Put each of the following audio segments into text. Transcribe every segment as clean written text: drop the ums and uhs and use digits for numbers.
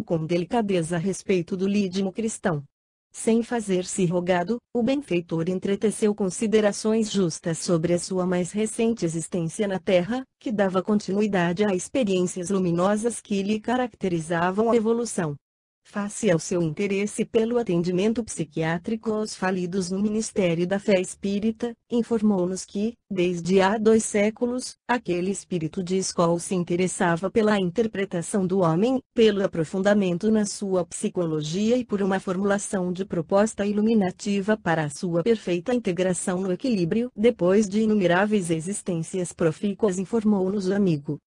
com delicadeza a respeito do lidimo cristão. Sem fazer-se rogado, o benfeitor entreteceu considerações justas sobre a sua mais recente existência na Terra, que dava continuidade a experiências luminosas que lhe caracterizavam a evolução. Face ao seu interesse pelo atendimento psiquiátrico aos falidos no Ministério da Fé Espírita, informou-nos que, desde há 2 séculos, aquele espírito de escola se interessava pela interpretação do homem, pelo aprofundamento na sua psicologia e por uma formulação de proposta iluminativa para a sua perfeita integração no equilíbrio. Depois de inumeráveis existências profícuas, informou-nos o amigo.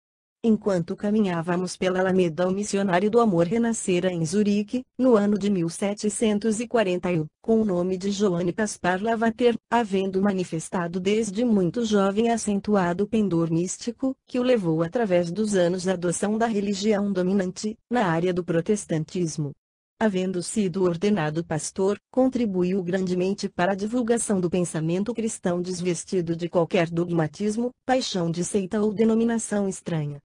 Enquanto caminhávamos pela Alameda, o missionário do amor renascera em Zurique, no ano de 1741, com o nome de Johann Caspar Lavater, havendo manifestado desde muito jovem acentuado pendor místico, que o levou através dos anos à adoção da religião dominante, na área do protestantismo. Havendo sido ordenado pastor, contribuiu grandemente para a divulgação do pensamento cristão desvestido de qualquer dogmatismo, paixão de seita ou denominação estranha.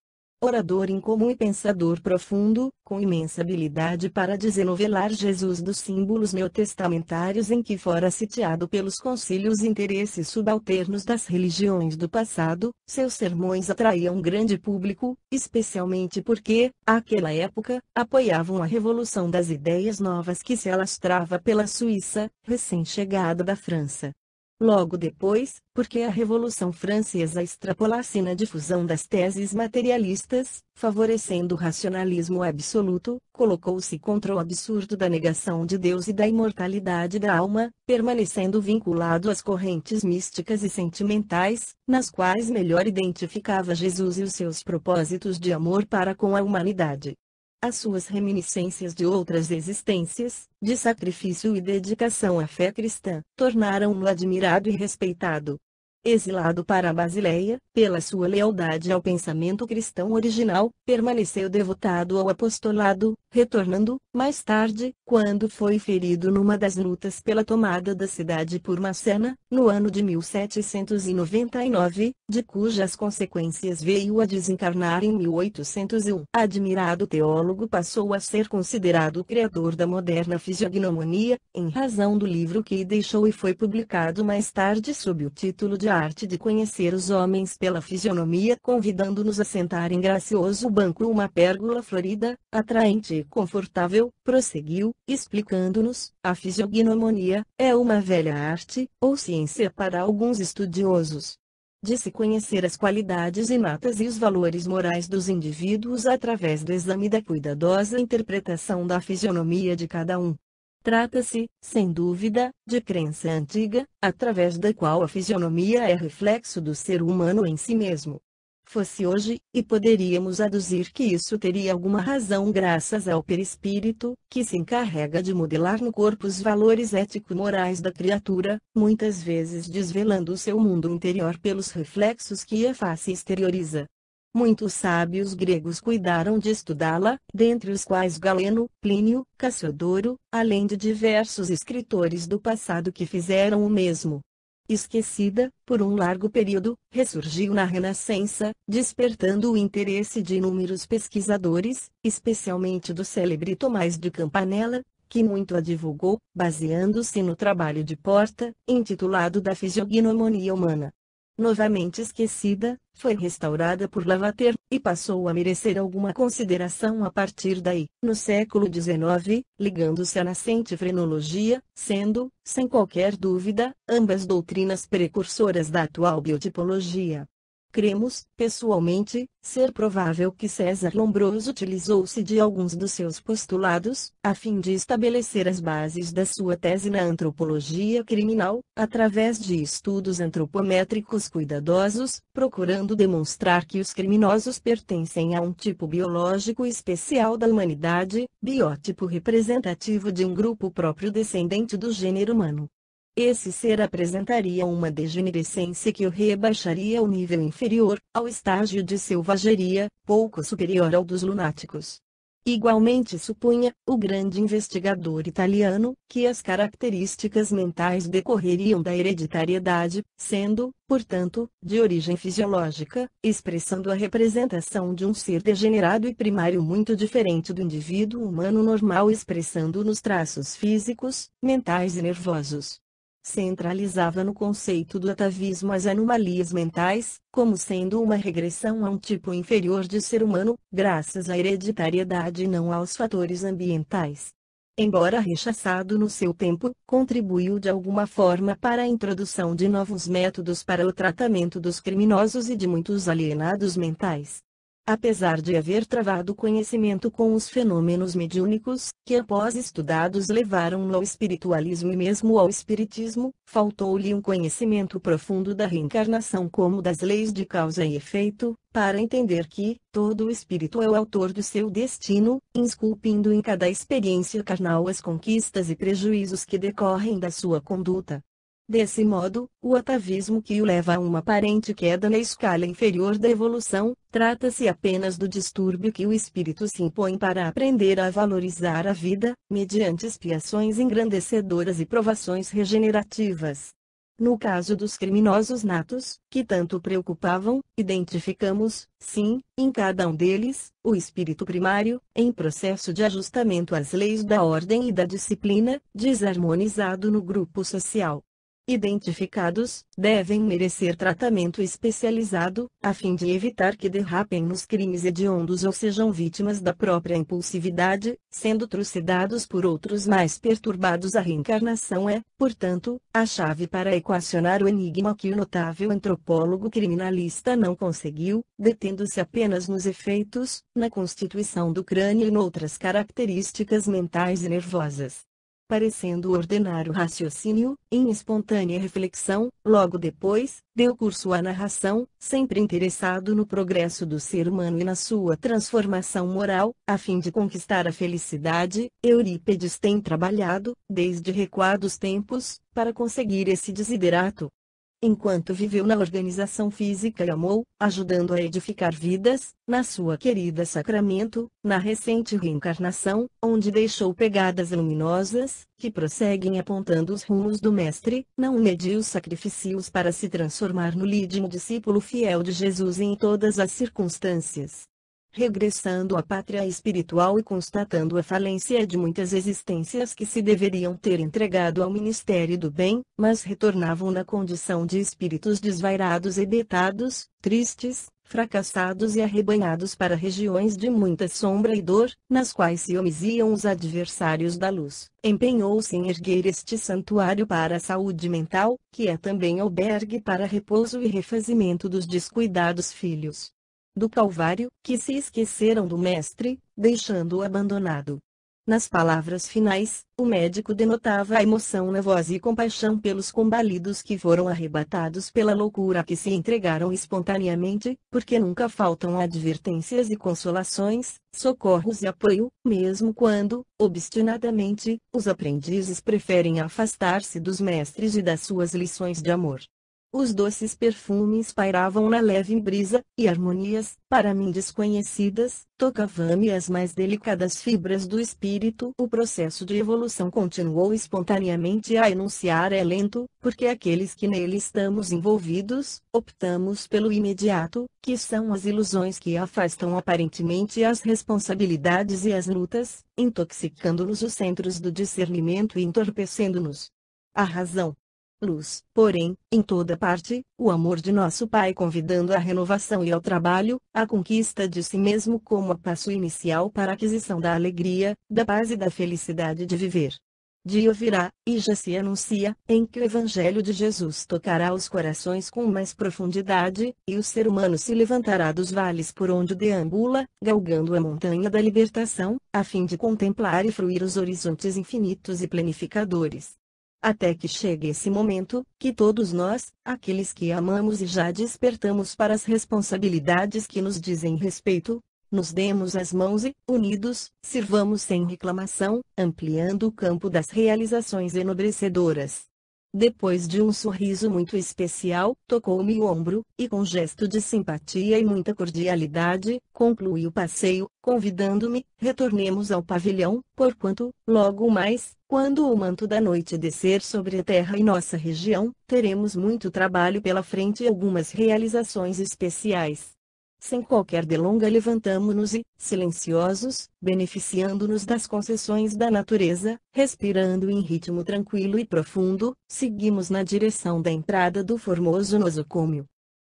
Orador incomum e pensador profundo, com imensa habilidade para desenovelar Jesus dos símbolos neotestamentários em que fora sitiado pelos concílios e interesses subalternos das religiões do passado, seus sermões atraíam grande público, especialmente porque, àquela época, apoiavam a revolução das ideias novas que se alastrava pela Suíça, recém-chegada da França. Logo depois, porque a Revolução Francesa extrapolasse na difusão das teses materialistas, favorecendo o racionalismo absoluto, colocou-se contra o absurdo da negação de Deus e da imortalidade da alma, permanecendo vinculado às correntes místicas e sentimentais, nas quais melhor identificava Jesus e os seus propósitos de amor para com a humanidade. As suas reminiscências de outras existências, de sacrifício e dedicação à fé cristã, tornaram-no admirado e respeitado. Exilado para a Basileia, pela sua lealdade ao pensamento cristão original, permaneceu devotado ao apostolado, retornando, mais tarde, quando foi ferido numa das lutas pela tomada da cidade por Massena, no ano de 1799, de cujas consequências veio a desencarnar em 1801. Admirado teólogo, passou a ser considerado o criador da moderna fisiognomonia, em razão do livro que deixou e foi publicado mais tarde sob o título de Arte de Conhecer os Homens pela Fisionomia, convidando-nos a sentar em gracioso banco uma pérgola florida, atraente e confortável, prosseguiu, explicando-nos: a fisiognomonia é uma velha arte, ou ciência para alguns estudiosos, de se conhecer as qualidades inatas e os valores morais dos indivíduos através do exame da cuidadosa interpretação da fisionomia de cada um. Trata-se, sem dúvida, de crença antiga, através da qual a fisionomia é reflexo do ser humano em si mesmo. Fosse hoje, e poderíamos aduzir que isso teria alguma razão graças ao perispírito, que se encarrega de modelar no corpo os valores ético-morais da criatura, muitas vezes desvelando o seu mundo interior pelos reflexos que a face exterioriza. Muitos sábios gregos cuidaram de estudá-la, dentre os quais Galeno, Plínio, Cassiodoro, além de diversos escritores do passado que fizeram o mesmo. Esquecida, por um largo período, ressurgiu na Renascença, despertando o interesse de inúmeros pesquisadores, especialmente do célebre Tomás de Campanella, que muito a divulgou, baseando-se no trabalho de Porta, intitulado Da Fisiognomonia Humana. Novamente esquecida, foi restaurada por Lavater, e passou a merecer alguma consideração a partir daí, no século XIX, ligando-se à nascente frenologia, sendo, sem qualquer dúvida, ambas doutrinas precursoras da atual biotipologia. Cremos, pessoalmente, ser provável que César Lombroso utilizou-se de alguns dos seus postulados, a fim de estabelecer as bases da sua tese na antropologia criminal, através de estudos antropométricos cuidadosos, procurando demonstrar que os criminosos pertencem a um tipo biológico especial da humanidade, biótipo representativo de um grupo próprio descendente do gênero humano. Esse ser apresentaria uma degenerescência que o rebaixaria ao nível inferior, ao estágio de selvageria, pouco superior ao dos lunáticos. Igualmente supunha, o grande investigador italiano, que as características mentais decorreriam da hereditariedade, sendo, portanto, de origem fisiológica, expressando a representação de um ser degenerado e primário muito diferente do indivíduo humano normal, expressando nos traços físicos, mentais e nervosos. Centralizava no conceito do atavismo as anomalias mentais, como sendo uma regressão a um tipo inferior de ser humano, graças à hereditariedade e não aos fatores ambientais. Embora rechaçado no seu tempo, contribuiu de alguma forma para a introdução de novos métodos para o tratamento dos criminosos e de muitos alienados mentais. Apesar de haver travado conhecimento com os fenômenos mediúnicos, que após estudados levaram-no ao espiritualismo e mesmo ao espiritismo, faltou-lhe um conhecimento profundo da reencarnação como das leis de causa e efeito, para entender que todo o espírito é o autor do seu destino, esculpindo em cada experiência carnal as conquistas e prejuízos que decorrem da sua conduta. Desse modo, o atavismo que o leva a uma aparente queda na escala inferior da evolução, trata-se apenas do distúrbio que o espírito se impõe para aprender a valorizar a vida, mediante expiações engrandecedoras e provações regenerativas. No caso dos criminosos natos, que tanto preocupavam, identificamos, sim, em cada um deles, o espírito primário, em processo de ajustamento às leis da ordem e da disciplina, desarmonizado no grupo social. Identificados, devem merecer tratamento especializado, a fim de evitar que derrapem nos crimes hediondos ou sejam vítimas da própria impulsividade, sendo trucidados por outros mais perturbados. A reencarnação é, portanto, a chave para equacionar o enigma que o notável antropólogo criminalista não conseguiu, detendo-se apenas nos efeitos, na constituição do crânio e noutras características mentais e nervosas. Parecendo ordenar o raciocínio, em espontânea reflexão, logo depois, deu curso à narração, sempre interessado no progresso do ser humano e na sua transformação moral, a fim de conquistar a felicidade. Eurípides tem trabalhado, desde recuados tempos, para conseguir esse desiderato. Enquanto viveu na organização física e amou, ajudando a edificar vidas, na sua querida Sacramento, na recente reencarnação, onde deixou pegadas luminosas, que prosseguem apontando os rumos do Mestre, não mediu sacrifícios para se transformar no lídimo discípulo fiel de Jesus em todas as circunstâncias. Regressando à pátria espiritual e constatando a falência de muitas existências que se deveriam ter entregado ao ministério do bem, mas retornavam na condição de espíritos desvairados e detados, tristes, fracassados e arrebanhados para regiões de muita sombra e dor, nas quais se homiziam os adversários da luz. Empenhou-se em erguer este santuário para a saúde mental, que é também albergue para repouso e refazimento dos descuidados filhos do Calvário, que se esqueceram do Mestre, deixando-o abandonado. Nas palavras finais, o médico denotava a emoção na voz e compaixão pelos combalidos que foram arrebatados pela loucura, que se entregaram espontaneamente, porque nunca faltam advertências e consolações, socorros e apoio, mesmo quando, obstinadamente, os aprendizes preferem afastar-se dos mestres e das suas lições de amor. Os doces perfumes pairavam na leve brisa, e harmonias, para mim desconhecidas, tocavam-me as mais delicadas fibras do espírito. O processo de evolução continuou espontaneamente a enunciar. É lento, porque aqueles que nele estamos envolvidos, optamos pelo imediato, que são as ilusões que afastam aparentemente as responsabilidades e as lutas, intoxicando-nos os centros do discernimento e entorpecendo-nos a razão. Luz, porém, em toda parte, o amor de nosso Pai convidando à renovação e ao trabalho, à conquista de si mesmo como a passo inicial para a aquisição da alegria, da paz e da felicidade de viver. Dia virá, e já se anuncia, em que o Evangelho de Jesus tocará os corações com mais profundidade, e o ser humano se levantará dos vales por onde deambula, galgando a montanha da libertação, a fim de contemplar e fruir os horizontes infinitos e planificadores. Até que chegue esse momento, que todos nós, aqueles que amamos e já despertamos para as responsabilidades que nos dizem respeito, nos demos as mãos e, unidos, sirvamos sem reclamação, ampliando o campo das realizações enobrecedoras. depois de um sorriso muito especial, tocou-me o ombro, e com gesto de simpatia e muita cordialidade, concluiu o passeio, convidando-me, retornemos ao pavilhão, porquanto, logo mais, quando o manto da noite descer sobre a terra e nossa região, teremos muito trabalho pela frente e algumas realizações especiais. Sem qualquer delonga levantamo-nos e, silenciosos, beneficiando-nos das concessões da natureza, respirando em ritmo tranquilo e profundo, seguimos na direção da entrada do formoso nosocômio.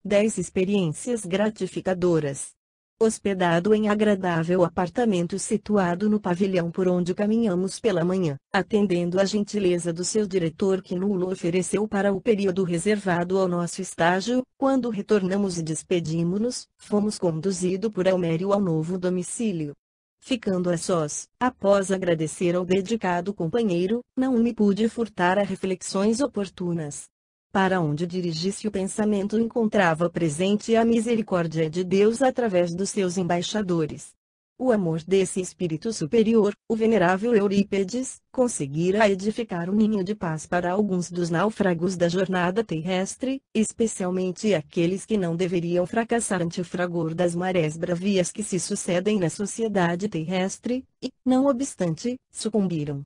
10 experiências gratificadoras. Hospedado em agradável apartamento situado no pavilhão por onde caminhamos pela manhã, atendendo à gentileza do seu diretor que nulo ofereceu para o período reservado ao nosso estágio, quando retornamos e despedimos-nos, fomos conduzidos por Elmério ao novo domicílio. Ficando a sós, após agradecer ao dedicado companheiro, não me pude furtar a reflexões oportunas. Para onde dirigisse o pensamento encontrava presente a misericórdia de Deus através dos seus embaixadores. O amor desse espírito superior, o venerável Eurípedes, conseguira edificar um ninho de paz para alguns dos náufragos da jornada terrestre, especialmente aqueles que não deveriam fracassar ante o fragor das marés bravias que se sucedem na sociedade terrestre, e, não obstante, sucumbiram.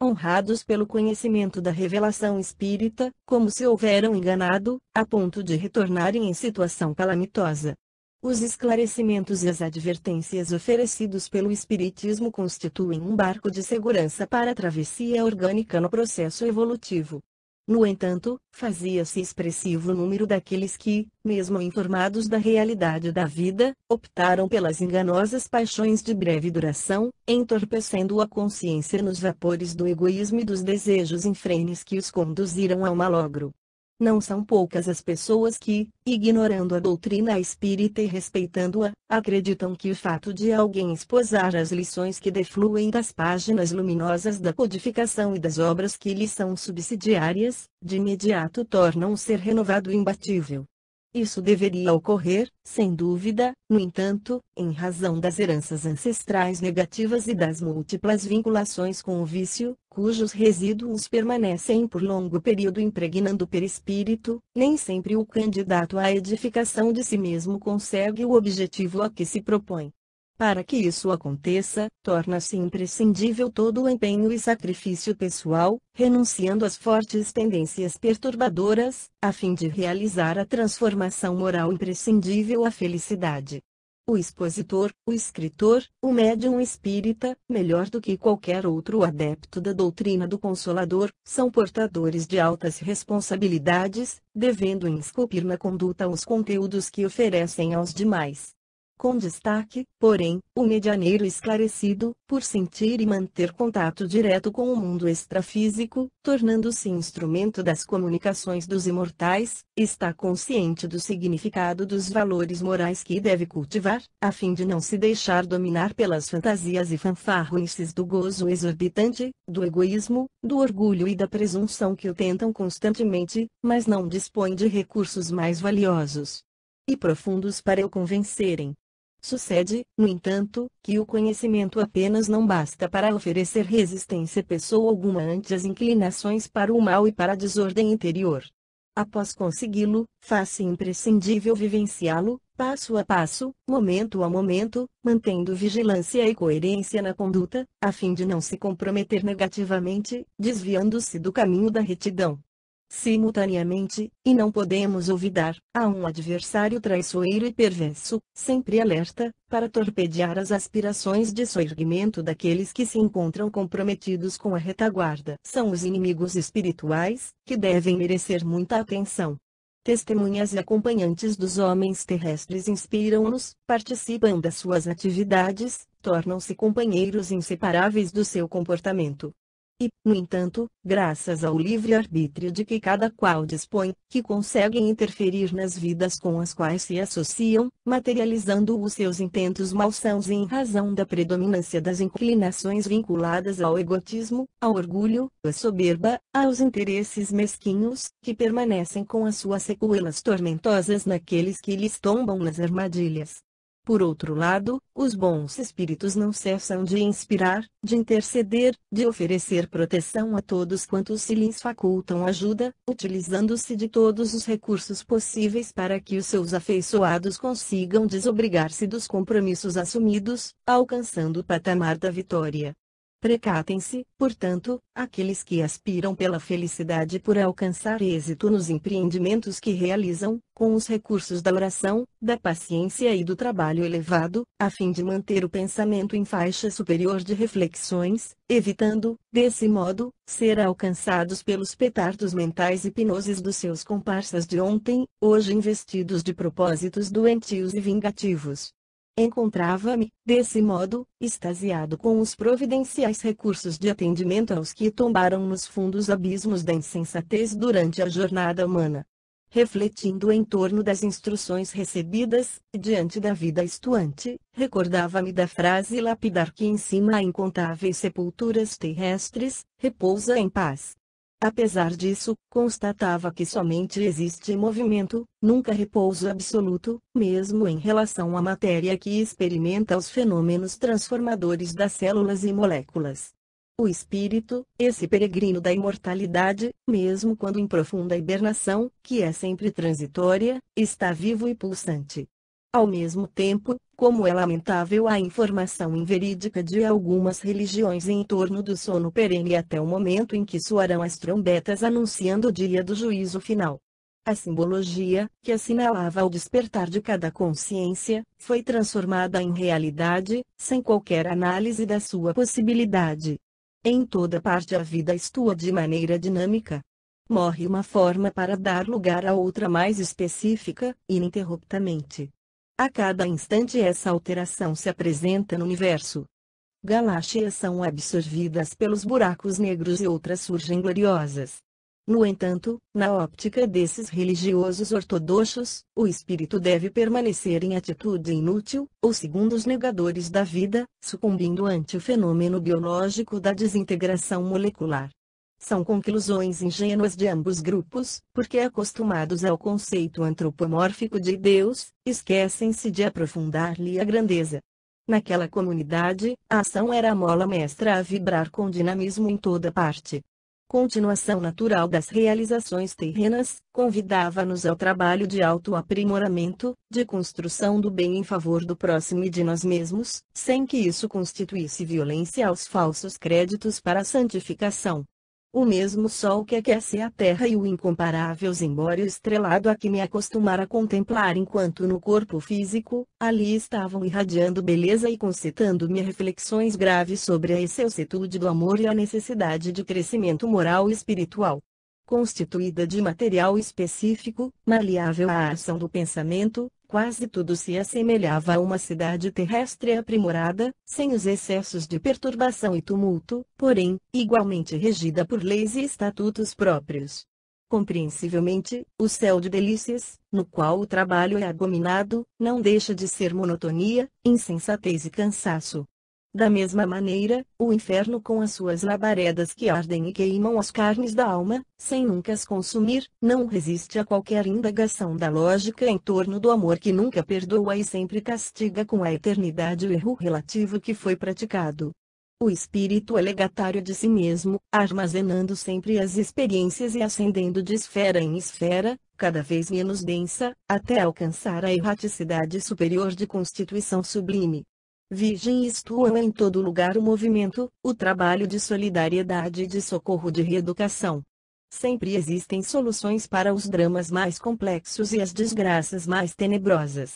Honrados pelo conhecimento da revelação espírita, como se houveram enganado, a ponto de retornarem em situação calamitosa. Os esclarecimentos e as advertências oferecidos pelo Espiritismo constituem um barco de segurança para a travessia orgânica no processo evolutivo. No entanto, fazia-se expressivo o número daqueles que, mesmo informados da realidade da vida, optaram pelas enganosas paixões de breve duração, entorpecendo a consciência nos vapores do egoísmo e dos desejos infrenes que os conduziram ao malogro. Não são poucas as pessoas que, ignorando a doutrina espírita e respeitando-a, acreditam que o fato de alguém esposar as lições que defluem das páginas luminosas da codificação e das obras que lhe são subsidiárias, de imediato torna um ser renovado e imbatível. Isso deveria ocorrer, sem dúvida, no entanto, em razão das heranças ancestrais negativas e das múltiplas vinculações com o vício, cujos resíduos permanecem por longo período impregnando o perispírito, nem sempre o candidato à edificação de si mesmo consegue o objetivo a que se propõe. Para que isso aconteça, torna-se imprescindível todo o empenho e sacrifício pessoal, renunciando às fortes tendências perturbadoras, a fim de realizar a transformação moral imprescindível à felicidade. O expositor, o escritor, o médium espírita, melhor do que qualquer outro adepto da doutrina do Consolador, são portadores de altas responsabilidades, devendo esculpir na conduta os conteúdos que oferecem aos demais. Com destaque, porém, o medianeiro esclarecido, por sentir e manter contato direto com o mundo extrafísico, tornando-se instrumento das comunicações dos imortais, está consciente do significado dos valores morais que deve cultivar, a fim de não se deixar dominar pelas fantasias e fanfarronices do gozo exorbitante, do egoísmo, do orgulho e da presunção que o tentam constantemente, mas não dispõe de recursos mais valiosos e profundos para o convencerem. Sucede, no entanto, que o conhecimento apenas não basta para oferecer resistência pessoa alguma ante as inclinações para o mal e para a desordem interior. Após consegui-lo, faz-se imprescindível vivenciá-lo, passo a passo, momento a momento, mantendo vigilância e coerência na conduta, a fim de não se comprometer negativamente, desviando-se do caminho da retidão. Simultaneamente, e não podemos olvidar, há um adversário traiçoeiro e perverso, sempre alerta, para torpedear as aspirações de soerguimento daqueles que se encontram comprometidos com a retaguarda. São os inimigos espirituais, que devem merecer muita atenção. Testemunhas e acompanhantes dos homens terrestres inspiram-nos, participam das suas atividades, tornam-se companheiros inseparáveis do seu comportamento. E, no entanto, graças ao livre-arbítrio de que cada qual dispõe, que conseguem interferir nas vidas com as quais se associam, materializando os seus intentos malsãos em razão da predominância das inclinações vinculadas ao egotismo, ao orgulho, à soberba, aos interesses mesquinhos, que permanecem com as suas sequelas tormentosas naqueles que lhes tombam nas armadilhas. Por outro lado, os bons espíritos não cessam de inspirar, de interceder, de oferecer proteção a todos quantos se lhes facultam ajuda, utilizando-se de todos os recursos possíveis para que os seus afeiçoados consigam desobrigar-se dos compromissos assumidos, alcançando o patamar da vitória. Precatem-se, portanto, aqueles que aspiram pela felicidade por alcançar êxito nos empreendimentos que realizam, com os recursos da oração, da paciência e do trabalho elevado, a fim de manter o pensamento em faixa superior de reflexões, evitando, desse modo, ser alcançados pelos petardos mentais hipnoses dos seus comparsas de ontem, hoje investidos de propósitos doentios e vingativos. Encontrava-me, desse modo, extasiado com os providenciais recursos de atendimento aos que tombaram nos fundos abismos da insensatez durante a jornada humana. Refletindo em torno das instruções recebidas, diante da vida estuante, recordava-me da frase lapidar que ensina a incontáveis sepulturas terrestres: repousa em paz. Apesar disso, constatava que somente existe movimento, nunca repouso absoluto, mesmo em relação à matéria que experimenta os fenômenos transformadores das células e moléculas. O espírito, esse peregrino da imortalidade, mesmo quando em profunda hibernação, que é sempre transitória, está vivo e pulsante. Ao mesmo tempo, como é lamentável a informação inverídica de algumas religiões em torno do sono perene até o momento em que soarão as trombetas anunciando o dia do juízo final. A simbologia, que assinalava o despertar de cada consciência, foi transformada em realidade, sem qualquer análise da sua possibilidade. Em toda parte a vida atua de maneira dinâmica. Morre uma forma para dar lugar a outra mais específica, ininterruptamente. A cada instante essa alteração se apresenta no universo. Galáxias são absorvidas pelos buracos negros e outras surgem gloriosas. No entanto, na óptica desses religiosos ortodoxos, o espírito deve permanecer em atitude inútil, ou segundo os negadores da vida, sucumbindo ante o fenômeno biológico da desintegração molecular. São conclusões ingênuas de ambos grupos, porque acostumados ao conceito antropomórfico de Deus, esquecem-se de aprofundar-lhe a grandeza. Naquela comunidade, a ação era a mola mestra a vibrar com dinamismo em toda parte. Continuação natural das realizações terrenas, convidava-nos ao trabalho de autoaprimoramento, de construção do bem em favor do próximo e de nós mesmos, sem que isso constituísse violência aos falsos créditos para a santificação. O mesmo sol que aquece a terra e o incomparável zimbório estrelado a que me acostumara a contemplar enquanto no corpo físico, ali estavam irradiando beleza e concitando-me reflexões graves sobre a excelsitude do amor e a necessidade de crescimento moral e espiritual. Constituída de material específico, maleável à ação do pensamento, quase tudo se assemelhava a uma cidade terrestre aprimorada, sem os excessos de perturbação e tumulto, porém, igualmente regida por leis e estatutos próprios. Compreensivelmente, o céu de delícias, no qual o trabalho é abominado, não deixa de ser monotonia, insensatez e cansaço. Da mesma maneira, o inferno com as suas labaredas que ardem e queimam as carnes da alma, sem nunca as consumir, não resiste a qualquer indagação da lógica em torno do amor que nunca perdoa e sempre castiga com a eternidade o erro relativo que foi praticado. O espírito é legatário de si mesmo, armazenando sempre as experiências e ascendendo de esfera em esfera, cada vez menos densa, até alcançar a erraticidade superior de constituição sublime. Vigem e estuam em todo lugar o movimento, o trabalho de solidariedade e de socorro de reeducação. Sempre existem soluções para os dramas mais complexos e as desgraças mais tenebrosas.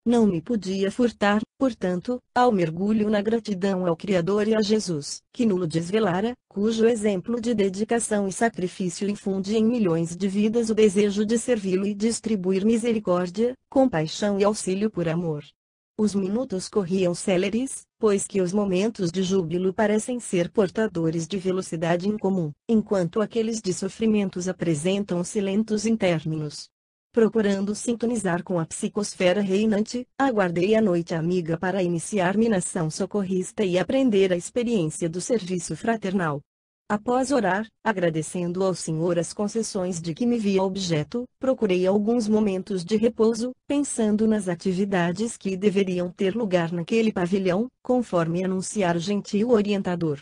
Não me podia furtar, portanto, ao mergulho na gratidão ao Criador e a Jesus, que nulo desvelara, cujo exemplo de dedicação e sacrifício infunde em milhões de vidas o desejo de servi-lo e distribuir misericórdia, compaixão e auxílio por amor. Os minutos corriam céleres, pois que os momentos de júbilo parecem ser portadores de velocidade incomum, enquanto aqueles de sofrimentos apresentam-se lentos e intérminos. Procurando sintonizar com a psicosfera reinante, aguardei a noite amiga para iniciar-me na ação socorrista e aprender a experiência do serviço fraternal. Após orar, agradecendo ao Senhor as concessões de que me via objeto, procurei alguns momentos de repouso, pensando nas atividades que deveriam ter lugar naquele pavilhão, conforme anunciara o gentil orientador.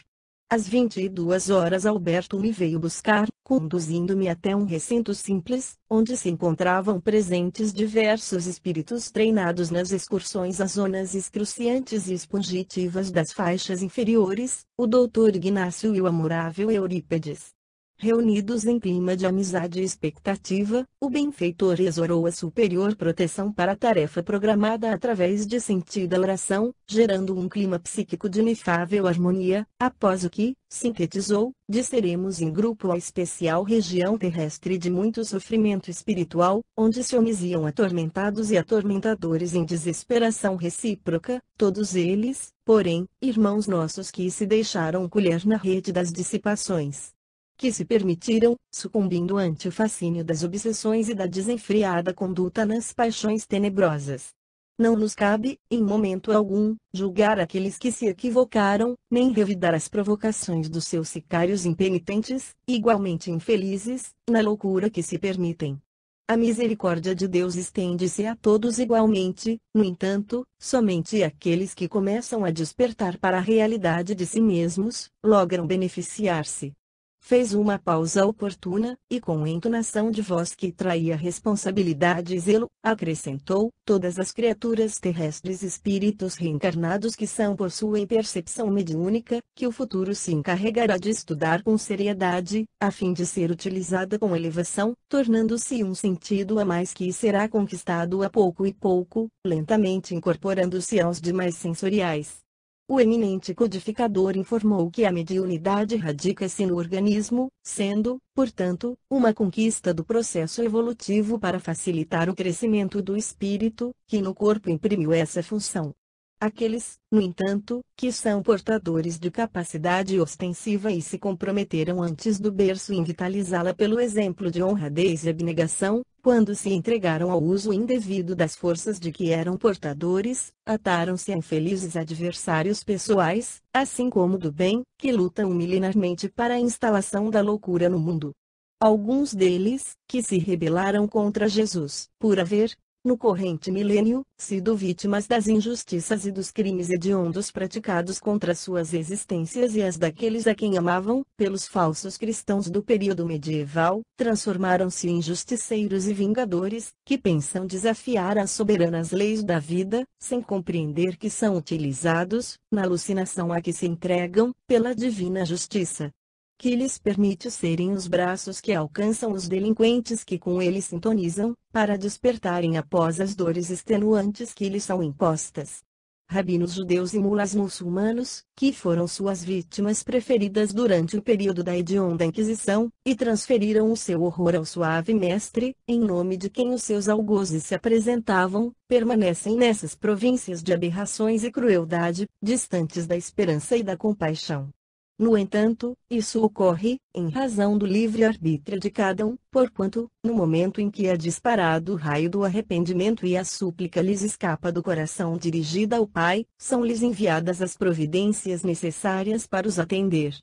Às 22 horas Alberto me veio buscar, conduzindo-me até um recinto simples, onde se encontravam presentes diversos espíritos treinados nas excursões às zonas excruciantes e expungitivas das faixas inferiores, o doutor Ignácio e o amorável Eurípedes. Reunidos em clima de amizade e expectativa, o benfeitor exorou a superior proteção para a tarefa programada através de sentida oração, gerando um clima psíquico de inefável harmonia, após o que, sintetizou, desceremos em grupo à especial região terrestre de muito sofrimento espiritual, onde se homiziam atormentados e atormentadores em desesperação recíproca, todos eles, porém, irmãos nossos que se deixaram colher na rede das dissipações, que se permitiram, sucumbindo ante o fascínio das obsessões e da desenfreada conduta nas paixões tenebrosas. Não nos cabe, em momento algum, julgar aqueles que se equivocaram, nem revidar as provocações dos seus sicários impenitentes, igualmente infelizes, na loucura que se permitem. A misericórdia de Deus estende-se a todos igualmente, no entanto, somente aqueles que começam a despertar para a realidade de si mesmos, logram beneficiar-se. Fez uma pausa oportuna, e com entonação de voz que traía responsabilidade e zelo, acrescentou: todas as criaturas terrestres espíritos reencarnados que são possuem percepção mediúnica, que o futuro se encarregará de estudar com seriedade, a fim de ser utilizada com elevação, tornando-se um sentido a mais que será conquistado a pouco e pouco, lentamente incorporando-se aos demais sensoriais. O eminente codificador informou que a mediunidade radica-se no organismo, sendo, portanto, uma conquista do processo evolutivo para facilitar o crescimento do espírito, que no corpo imprimiu essa função. Aqueles, no entanto, que são portadores de capacidade ostensiva e se comprometeram antes do berço em vitalizá-la pelo exemplo de honradez e abnegação, quando se entregaram ao uso indevido das forças de que eram portadores, ataram-se a infelizes adversários pessoais, assim como do bem, que lutam milenarmente para a instalação da loucura no mundo. Alguns deles, que se rebelaram contra Jesus, por haver, no corrente milênio, sido vítimas das injustiças e dos crimes hediondos praticados contra suas existências e as daqueles a quem amavam, pelos falsos cristãos do período medieval, transformaram-se em justiceiros e vingadores, que pensam desafiar as soberanas leis da vida, sem compreender que são utilizados, na alucinação a que se entregam, pela divina justiça, que lhes permite serem os braços que alcançam os delinquentes que com eles sintonizam, para despertarem após as dores extenuantes que lhes são impostas. Rabinos judeus e mulas muçulmanos, que foram suas vítimas preferidas durante o período da hedionda Inquisição, e transferiram o seu horror ao suave mestre, em nome de quem os seus algozes se apresentavam, permanecem nessas províncias de aberrações e crueldade, distantes da esperança e da compaixão. No entanto, isso ocorre, em razão do livre-arbítrio de cada um, porquanto, no momento em que é disparado o raio do arrependimento e a súplica lhes escapa do coração dirigida ao Pai, são-lhes enviadas as providências necessárias para os atender.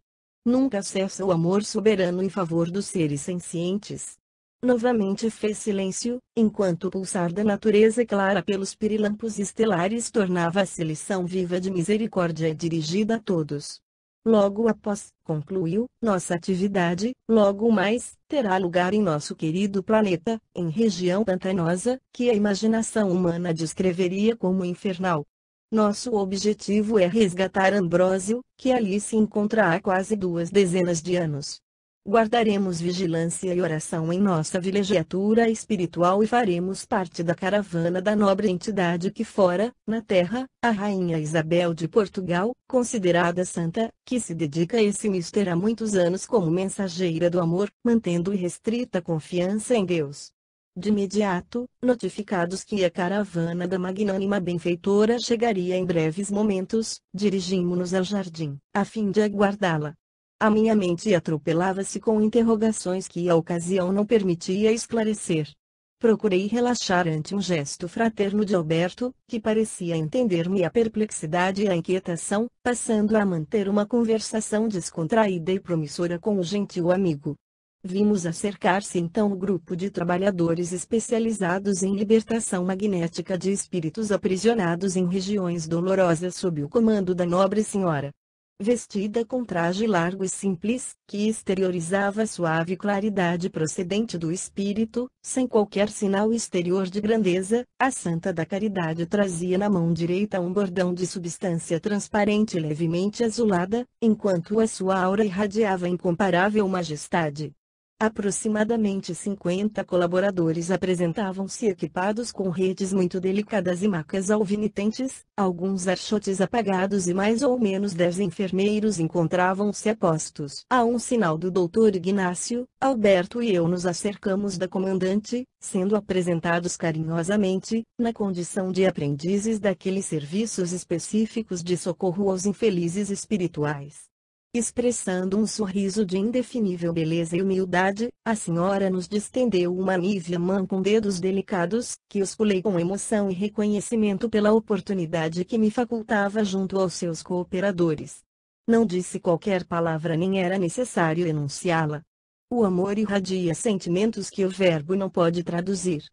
Nunca cessa o amor soberano em favor dos seres sencientes. Novamente fez silêncio, enquanto o pulsar da natureza clara pelos pirilampos estelares tornava-se lição viva de misericórdia dirigida a todos. Logo após, concluiu, nossa atividade, logo mais, terá lugar em nosso querido planeta, em região pantanosa, que a imaginação humana descreveria como infernal. Nosso objetivo é resgatar Ambrósio, que ali se encontra há quase 2 dezenas de anos. Guardaremos vigilância e oração em nossa vilegiatura espiritual e faremos parte da caravana da nobre entidade que fora, na terra, a Rainha Isabel de Portugal, considerada santa, que se dedica a esse mistério há muitos anos como mensageira do amor, mantendo irrestrita confiança em Deus. De imediato, notificados que a caravana da magnânima benfeitora chegaria em breves momentos, dirigimos-nos ao jardim, a fim de aguardá-la. A minha mente atropelava-se com interrogações que a ocasião não permitia esclarecer. Procurei relaxar ante um gesto fraterno de Alberto, que parecia entender minha perplexidade e a inquietação, passando a manter uma conversação descontraída e promissora com o gentil amigo. Vimos acercar-se então o grupo de trabalhadores especializados em libertação magnética de espíritos aprisionados em regiões dolorosas sob o comando da nobre senhora. Vestida com traje largo e simples, que exteriorizava suave claridade procedente do espírito, sem qualquer sinal exterior de grandeza, a Santa da Caridade trazia na mão direita um bordão de substância transparente levemente azulada, enquanto a sua aura irradiava incomparável majestade. Aproximadamente 50 colaboradores apresentavam-se equipados com redes muito delicadas e macas alvinitentes, alguns archotes apagados e mais ou menos 10 enfermeiros encontravam-se a postos. A um sinal do Dr. Ignácio, Alberto e eu nos acercamos da comandante, sendo apresentados carinhosamente, na condição de aprendizes daqueles serviços específicos de socorro aos infelizes espirituais. Expressando um sorriso de indefinível beleza e humildade, a senhora nos distendeu uma nívea mão com dedos delicados, que osculei com emoção e reconhecimento pela oportunidade que me facultava junto aos seus cooperadores. Não disse qualquer palavra nem era necessário enunciá-la. O amor irradia sentimentos que o verbo não pode traduzir.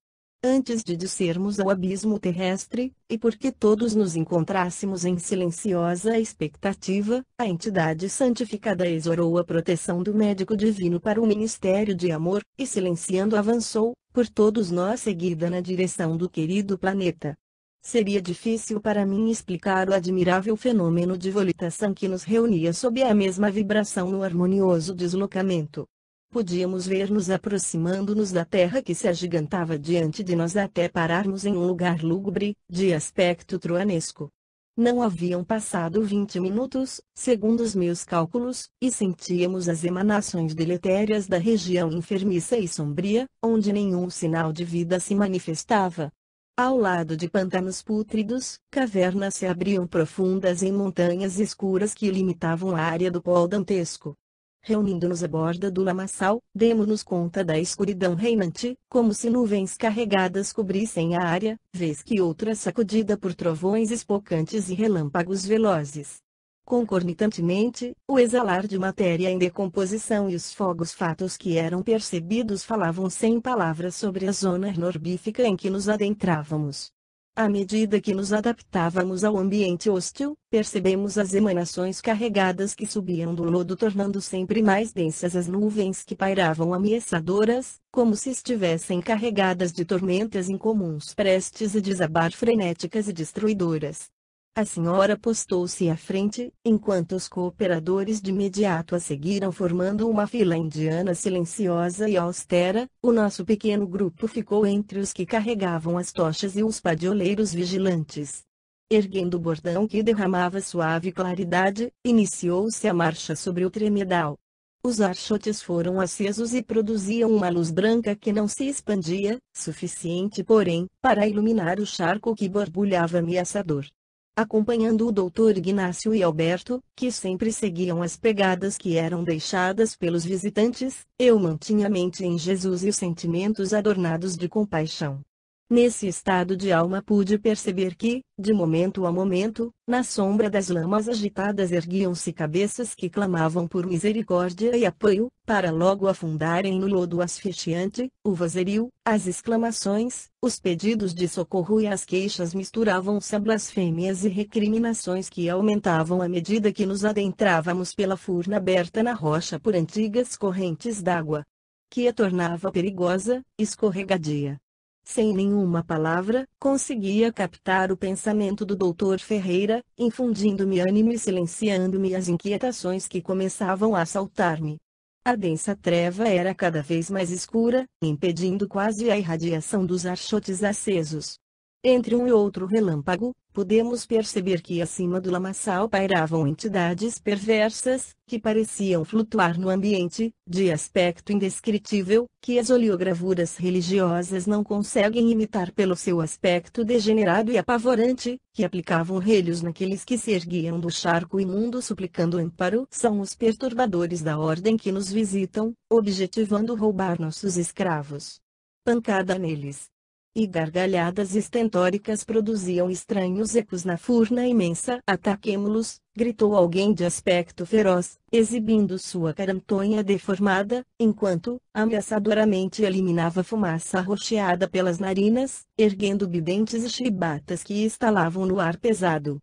Antes de descermos ao abismo terrestre, e porque todos nos encontrássemos em silenciosa expectativa, a entidade santificada exorou a proteção do médico divino para o ministério de amor, e silenciando avançou, por todos nós seguida na direção do querido planeta. Seria difícil para mim explicar o admirável fenômeno de volitação que nos reunia sob a mesma vibração no harmonioso deslocamento. Podíamos ver-nos aproximando-nos da terra que se agigantava diante de nós até pararmos em um lugar lúgubre, de aspecto truanesco. Não haviam passado 20 minutos, segundo os meus cálculos, e sentíamos as emanações deletérias da região enfermiça e sombria, onde nenhum sinal de vida se manifestava. Ao lado de pântanos pútridos, cavernas se abriam profundas em montanhas escuras que limitavam a área do polo dantesco. Reunindo-nos à borda do lamaçal, demo-nos conta da escuridão reinante, como se nuvens carregadas cobrissem a área, vez que outra sacudida por trovões espocantes e relâmpagos velozes. Concomitantemente, o exalar de matéria em decomposição e os fogos fatos que eram percebidos falavam sem palavras sobre a zona norbífica em que nos adentrávamos. À medida que nos adaptávamos ao ambiente hostil, percebemos as emanações carregadas que subiam do lodo, tornando sempre mais densas as nuvens que pairavam ameaçadoras, como se estivessem carregadas de tormentas incomuns prestes a desabar, frenéticas e destruidoras. A senhora postou-se à frente, enquanto os cooperadores de imediato a seguiram formando uma fila indiana silenciosa e austera. O nosso pequeno grupo ficou entre os que carregavam as tochas e os padioleiros vigilantes. Erguendo o bordão que derramava suave claridade, iniciou-se a marcha sobre o tremedal. Os archotes foram acesos e produziam uma luz branca que não se expandia, suficiente porém, para iluminar o charco que borbulhava ameaçador. Acompanhando o Dr. Ignácio e Alberto, que sempre seguiam as pegadas que eram deixadas pelos visitantes, eu mantinha a mente em Jesus e os sentimentos adornados de compaixão. Nesse estado de alma pude perceber que, de momento a momento, na sombra das lamas agitadas erguiam-se cabeças que clamavam por misericórdia e apoio, para logo afundarem no lodo asfixiante. O vozerio, as exclamações, os pedidos de socorro e as queixas misturavam-se a blasfêmias e recriminações que aumentavam à medida que nos adentrávamos pela furna aberta na rocha por antigas correntes d'água, que a tornava perigosa, escorregadia. Sem nenhuma palavra, conseguia captar o pensamento do Dr. Ferreira, infundindo-me ânimo e silenciando-me as inquietações que começavam a assaltar-me. A densa treva era cada vez mais escura, impedindo quase a irradiação dos archotes acesos. Entre um e outro relâmpago, podemos perceber que acima do lamaçal pairavam entidades perversas, que pareciam flutuar no ambiente, de aspecto indescritível, que as oleogravuras religiosas não conseguem imitar pelo seu aspecto degenerado e apavorante, que aplicavam relhos naqueles que se erguiam do charco imundo suplicando amparo. São os perturbadores da ordem que nos visitam, objetivando roubar nossos escravos. pancada neles. E gargalhadas estentóricas produziam estranhos ecos na furna imensa. Ataquemo-los, gritou alguém de aspecto feroz, exibindo sua carantonha deformada, enquanto, ameaçadoramente eliminava fumaça arroxeada pelas narinas, erguendo bidentes e chibatas que estalavam no ar pesado.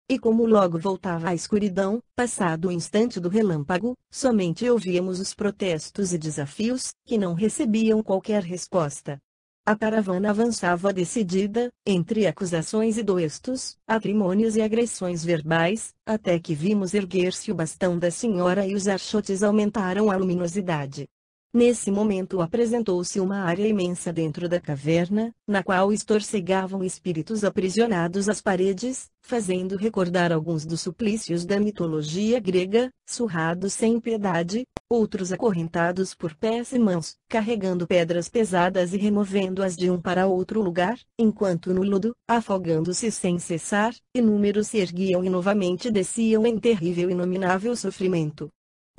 E como logo voltava à escuridão, passado o instante do relâmpago, somente ouvíamos os protestos e desafios, que não recebiam qualquer resposta. A caravana avançava decidida, entre acusações e doestos, acrimônias e agressões verbais, até que vimos erguer-se o bastão da senhora e os archotes aumentaram a luminosidade. Nesse momento apresentou-se uma área imensa dentro da caverna, na qual estorcegavam espíritos aprisionados às paredes, fazendo recordar alguns dos suplícios da mitologia grega, surrados sem piedade, outros acorrentados por pés e mãos, carregando pedras pesadas e removendo-as de um para outro lugar, enquanto no lodo, afogando-se sem cessar, inúmeros se erguiam e novamente desciam em terrível e inominável sofrimento.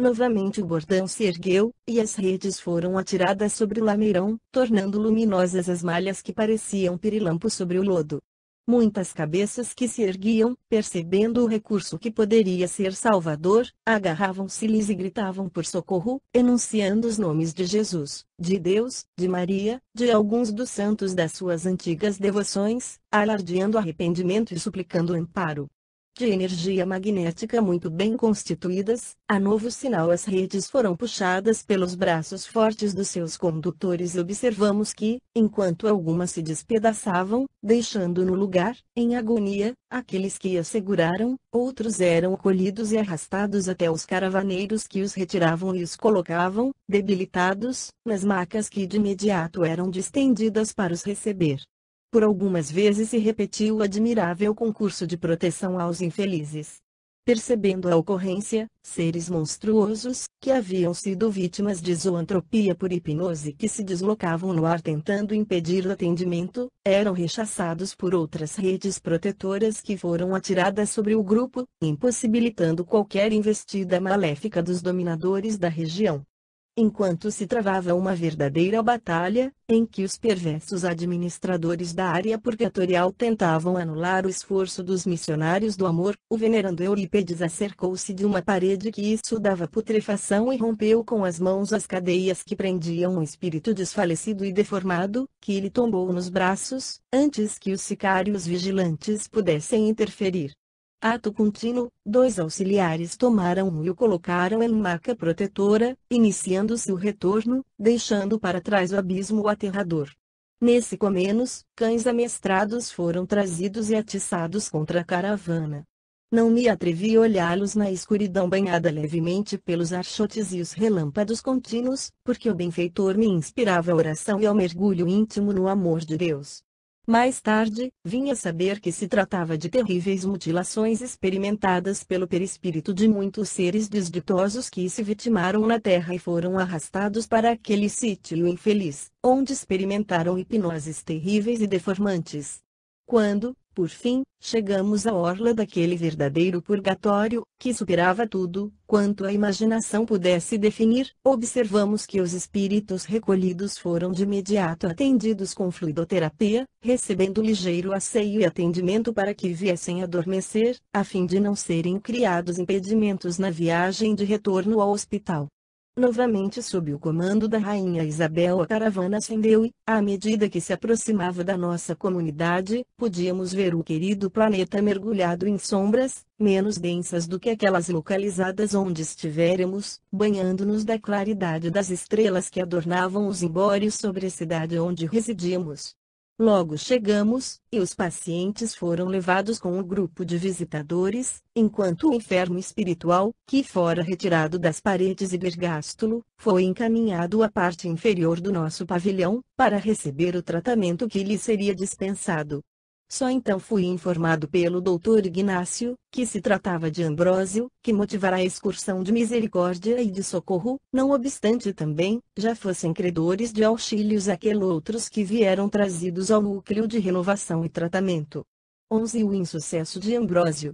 Novamente o bordão se ergueu, e as redes foram atiradas sobre o lameirão, tornando luminosas as malhas que pareciam pirilampos sobre o lodo. Muitas cabeças que se erguiam, percebendo o recurso que poderia ser salvador, agarravam-se-lhes e gritavam por socorro, enunciando os nomes de Jesus, de Deus, de Maria, de alguns dos santos das suas antigas devoções, alardeando arrependimento e suplicando amparo. De energia magnética muito bem constituídas, a novo sinal as redes foram puxadas pelos braços fortes dos seus condutores e observamos que, enquanto algumas se despedaçavam, deixando no lugar, em agonia, aqueles que as seguraram, outros eram colhidos e arrastados até os caravaneiros que os retiravam e os colocavam, debilitados, nas macas que de imediato eram distendidas para os receber. Por algumas vezes se repetiu o admirável concurso de proteção aos infelizes. Percebendo a ocorrência, seres monstruosos, que haviam sido vítimas de zoantropia por hipnose que se deslocavam no ar tentando impedir o atendimento, eram rechaçados por outras redes protetoras que foram atiradas sobre o grupo, impossibilitando qualquer investida maléfica dos dominadores da região. Enquanto se travava uma verdadeira batalha, em que os perversos administradores da área purgatorial tentavam anular o esforço dos missionários do amor, o venerando Eurípedes acercou-se de uma parede que isso dava putrefação e rompeu com as mãos as cadeias que prendiam um espírito desfalecido e deformado, que lhe tombou nos braços, antes que os sicários vigilantes pudessem interferir. Ato contínuo, 2 auxiliares tomaram-o e o colocaram em maca protetora, iniciando-se o retorno, deixando para trás o abismo aterrador. Nesse comenos, cães amestrados foram trazidos e atiçados contra a caravana. Não me atrevi a olhá-los na escuridão banhada levemente pelos archotes e os relâmpagos contínuos, porque o benfeitor me inspirava a oração e ao mergulho íntimo no amor de Deus. Mais tarde, vim a saber que se tratava de terríveis mutilações experimentadas pelo perispírito de muitos seres desditosos que se vitimaram na terra e foram arrastados para aquele sítio infeliz, onde experimentaram hipnoses terríveis e deformantes. Quando, por fim, chegamos à orla daquele verdadeiro purgatório, que superava tudo quanto a imaginação pudesse definir, observamos que os espíritos recolhidos foram de imediato atendidos com fluidoterapia, recebendo ligeiro asseio e atendimento para que viessem adormecer, a fim de não serem criados impedimentos na viagem de retorno ao hospital. Novamente sob o comando da Rainha Isabel a caravana ascendeu e, à medida que se aproximava da nossa comunidade, podíamos ver o querido planeta mergulhado em sombras, menos densas do que aquelas localizadas onde estiveremos, banhando-nos da claridade das estrelas que adornavam os zimbórios sobre a cidade onde residíamos. Logo chegamos, e os pacientes foram levados com um grupo de visitadores, enquanto o enfermo espiritual, que fora retirado das paredes e bergástulo, foi encaminhado à parte inferior do nosso pavilhão, para receber o tratamento que lhe seria dispensado. Só então fui informado pelo Dr. Ignácio, que se tratava de Ambrósio, que motivara a excursão de misericórdia e de socorro, não obstante também, já fossem credores de auxílios outros que vieram trazidos ao núcleo de renovação e tratamento. 11 O insucesso de Ambrósio.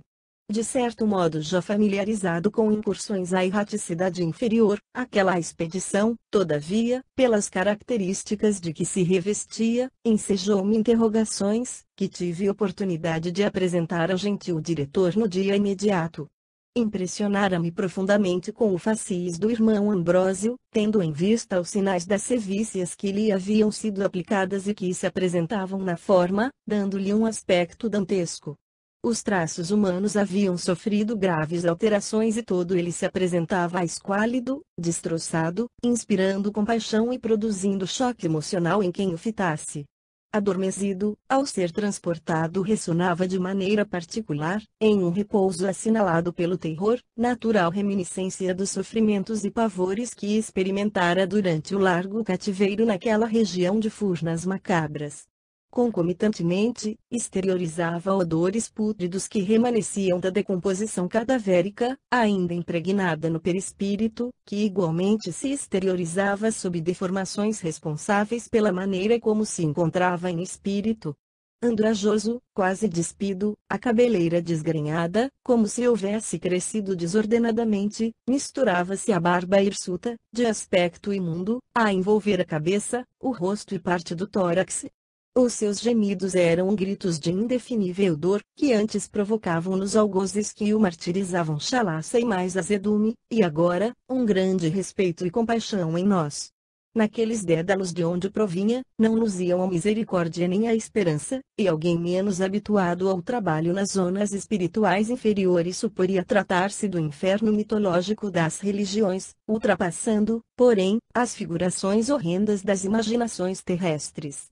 De certo modo já familiarizado com incursões à erraticidade inferior, aquela expedição, todavia, pelas características de que se revestia, ensejou-me interrogações, que tive oportunidade de apresentar ao gentil diretor no dia imediato. Impressionara-me profundamente com o facies do irmão Ambrósio, tendo em vista os sinais das sevícias que lhe haviam sido aplicadas e que se apresentavam na forma, dando-lhe um aspecto dantesco. Os traços humanos haviam sofrido graves alterações e todo ele se apresentava esquálido, destroçado, inspirando compaixão e produzindo choque emocional em quem o fitasse. Adormecido, ao ser transportado ressonava de maneira particular, em um repouso assinalado pelo terror, natural reminiscência dos sofrimentos e pavores que experimentara durante o largo cativeiro naquela região de Furnas Macabras. Concomitantemente, exteriorizava odores pútridos que remanesciam da decomposição cadavérica, ainda impregnada no perispírito, que igualmente se exteriorizava sob deformações responsáveis pela maneira como se encontrava em espírito. Andrajoso, quase despido, a cabeleira desgrenhada, como se houvesse crescido desordenadamente, misturava-se a barba hirsuta, de aspecto imundo, a envolver a cabeça, o rosto e parte do tórax. Os seus gemidos eram gritos de indefinível dor, que antes provocavam nos algozes que o martirizavam chalaça e mais azedume, e agora, um grande respeito e compaixão em nós. Naqueles dédalos de onde provinha, não luziam a misericórdia nem a esperança, e alguém menos habituado ao trabalho nas zonas espirituais inferiores suporia tratar-se do inferno mitológico das religiões, ultrapassando, porém, as figurações horrendas das imaginações terrestres.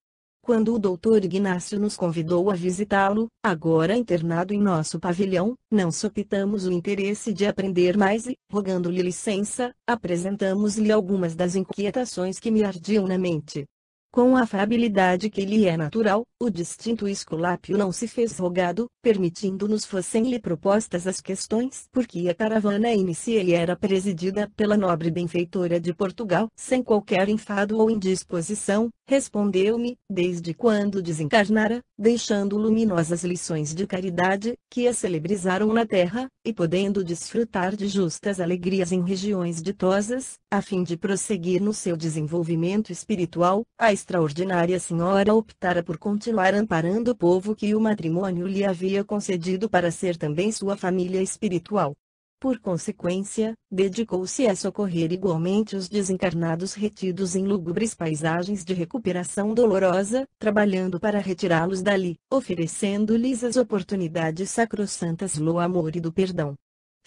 Quando o Dr. Ignácio nos convidou a visitá-lo, agora internado em nosso pavilhão, não sopitamos o interesse de aprender mais e, rogando-lhe licença, apresentamos-lhe algumas das inquietações que me ardiam na mente. Com a afabilidade que lhe é natural, o distinto Esculápio não se fez rogado, permitindo-nos fossem-lhe propostas as questões porque a caravana inicia e era presidida pela nobre benfeitora de Portugal. Sem qualquer enfado ou indisposição, respondeu-me, desde quando desencarnara, deixando luminosas lições de caridade, que a celebrizaram na terra, e podendo desfrutar de justas alegrias em regiões ditosas, a fim de prosseguir no seu desenvolvimento espiritual, a extraordinária senhora optara por continuar amparando o povo que o matrimônio lhe havia concedido para ser também sua família espiritual. Por consequência, dedicou-se a socorrer igualmente os desencarnados retidos em lúgubres paisagens de recuperação dolorosa, trabalhando para retirá-los dali, oferecendo-lhes as oportunidades sacrossantas do amor e do perdão.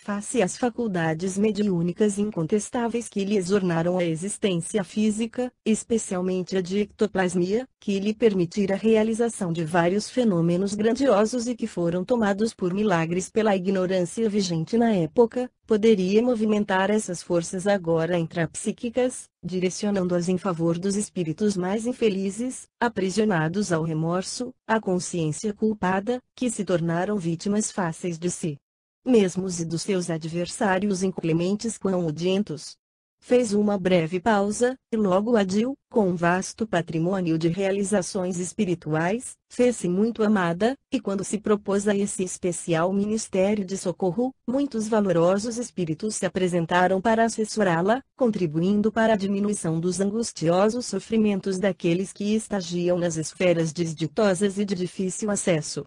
Face às faculdades mediúnicas incontestáveis que lhes ornaram a existência física, especialmente a de ectoplasmia, que lhe permitira a realização de vários fenômenos grandiosos e que foram tomados por milagres pela ignorância vigente na época, poderia movimentar essas forças agora intrapsíquicas, direcionando-as em favor dos espíritos mais infelizes, aprisionados ao remorso, à consciência culpada, que se tornaram vítimas fáceis de si mesmos e dos seus adversários inclementes quão odientos. Fez uma breve pausa, e logo adiu, com um vasto patrimônio de realizações espirituais, fez-se muito amada, e quando se propôs a esse especial ministério de socorro, muitos valorosos espíritos se apresentaram para assessorá-la, contribuindo para a diminuição dos angustiosos sofrimentos daqueles que estagiam nas esferas desditosas e de difícil acesso.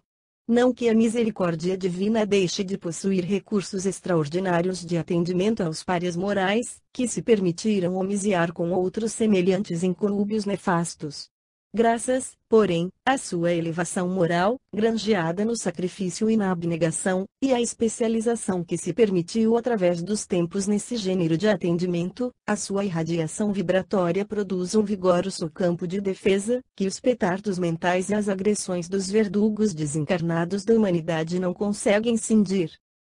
Não que a misericórdia divina deixe de possuir recursos extraordinários de atendimento aos párias morais, que se permitiram homiziar com outros semelhantes incolúbios nefastos. Graças, porém, à sua elevação moral, granjeada no sacrifício e na abnegação, e à especialização que se permitiu através dos tempos nesse gênero de atendimento, a sua irradiação vibratória produz um vigoroso campo de defesa, que os petardos mentais e as agressões dos verdugos desencarnados da humanidade não conseguem cindir.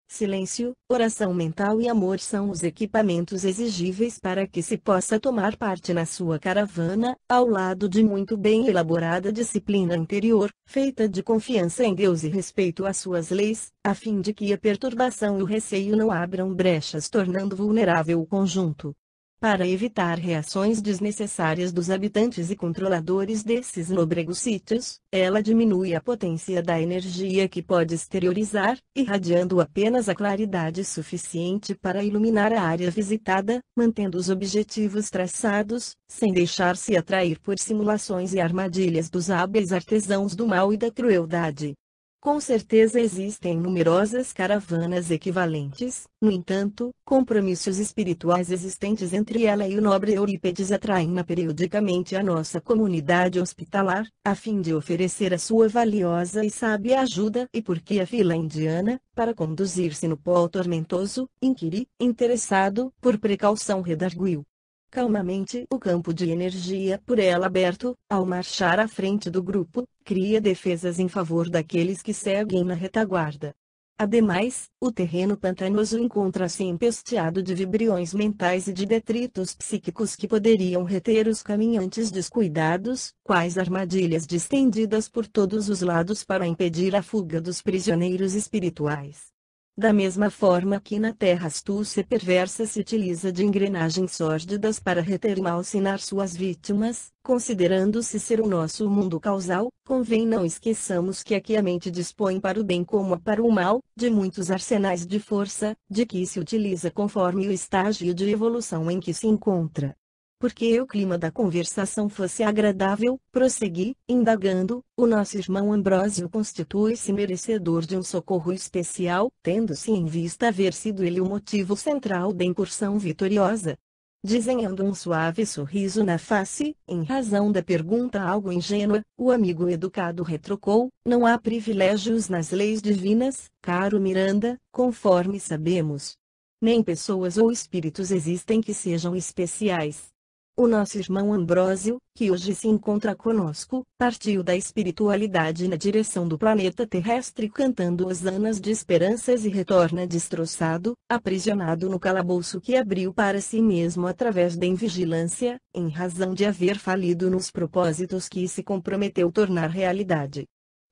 Silêncio, oração mental e amor são os equipamentos exigíveis para que se possa tomar parte na sua caravana, ao lado de muito bem elaborada disciplina interior, feita de confiança em Deus e respeito às suas leis, a fim de que a perturbação e o receio não abram brechas tornando vulnerável o conjunto. Para evitar reações desnecessárias dos habitantes e controladores desses lôbregos sítios, ela diminui a potência da energia que pode exteriorizar, irradiando apenas a claridade suficiente para iluminar a área visitada, mantendo os objetivos traçados, sem deixar-se atrair por simulações e armadilhas dos hábeis artesãos do mal e da crueldade. Com certeza existem numerosas caravanas equivalentes, no entanto, compromissos espirituais existentes entre ela e o nobre Eurípedes atraem-na periodicamente à nossa comunidade hospitalar, a fim de oferecer a sua valiosa e sábia ajuda e porque a fila indiana, para conduzir-se no pó tormentoso, inquiri, interessado, por precaução redarguiu calmamente o campo de energia por ela aberto, ao marchar à frente do grupo, cria defesas em favor daqueles que seguem na retaguarda. Ademais, o terreno pantanoso encontra-se empesteado de vibriões mentais e de detritos psíquicos que poderiam reter os caminhantes descuidados, quais armadilhas distendidas por todos os lados para impedir a fuga dos prisioneiros espirituais. Da mesma forma que na terra astúcia perversa se utiliza de engrenagens sórdidas para reter e malsinar suas vítimas, considerando-se ser o nosso mundo causal, convém não esqueçamos que aqui a mente dispõe para o bem como para o mal, de muitos arsenais de força, de que se utiliza conforme o estágio de evolução em que se encontra. Porque o clima da conversação fosse agradável, prossegui, indagando, o nosso irmão Ambrósio constitui-se merecedor de um socorro especial, tendo-se em vista haver sido ele o motivo central da incursão vitoriosa. Desenhando um suave sorriso na face, em razão da pergunta algo ingênua, o amigo educado retrucou: não há privilégios nas leis divinas, caro Miranda, conforme sabemos. Nem pessoas ou espíritos existem que sejam especiais. O nosso irmão Ambrósio, que hoje se encontra conosco, partiu da espiritualidade na direção do planeta terrestre cantando hosanas de esperanças e retorna destroçado, aprisionado no calabouço que abriu para si mesmo através da invigilância, em razão de haver falido nos propósitos que se comprometeu tornar realidade.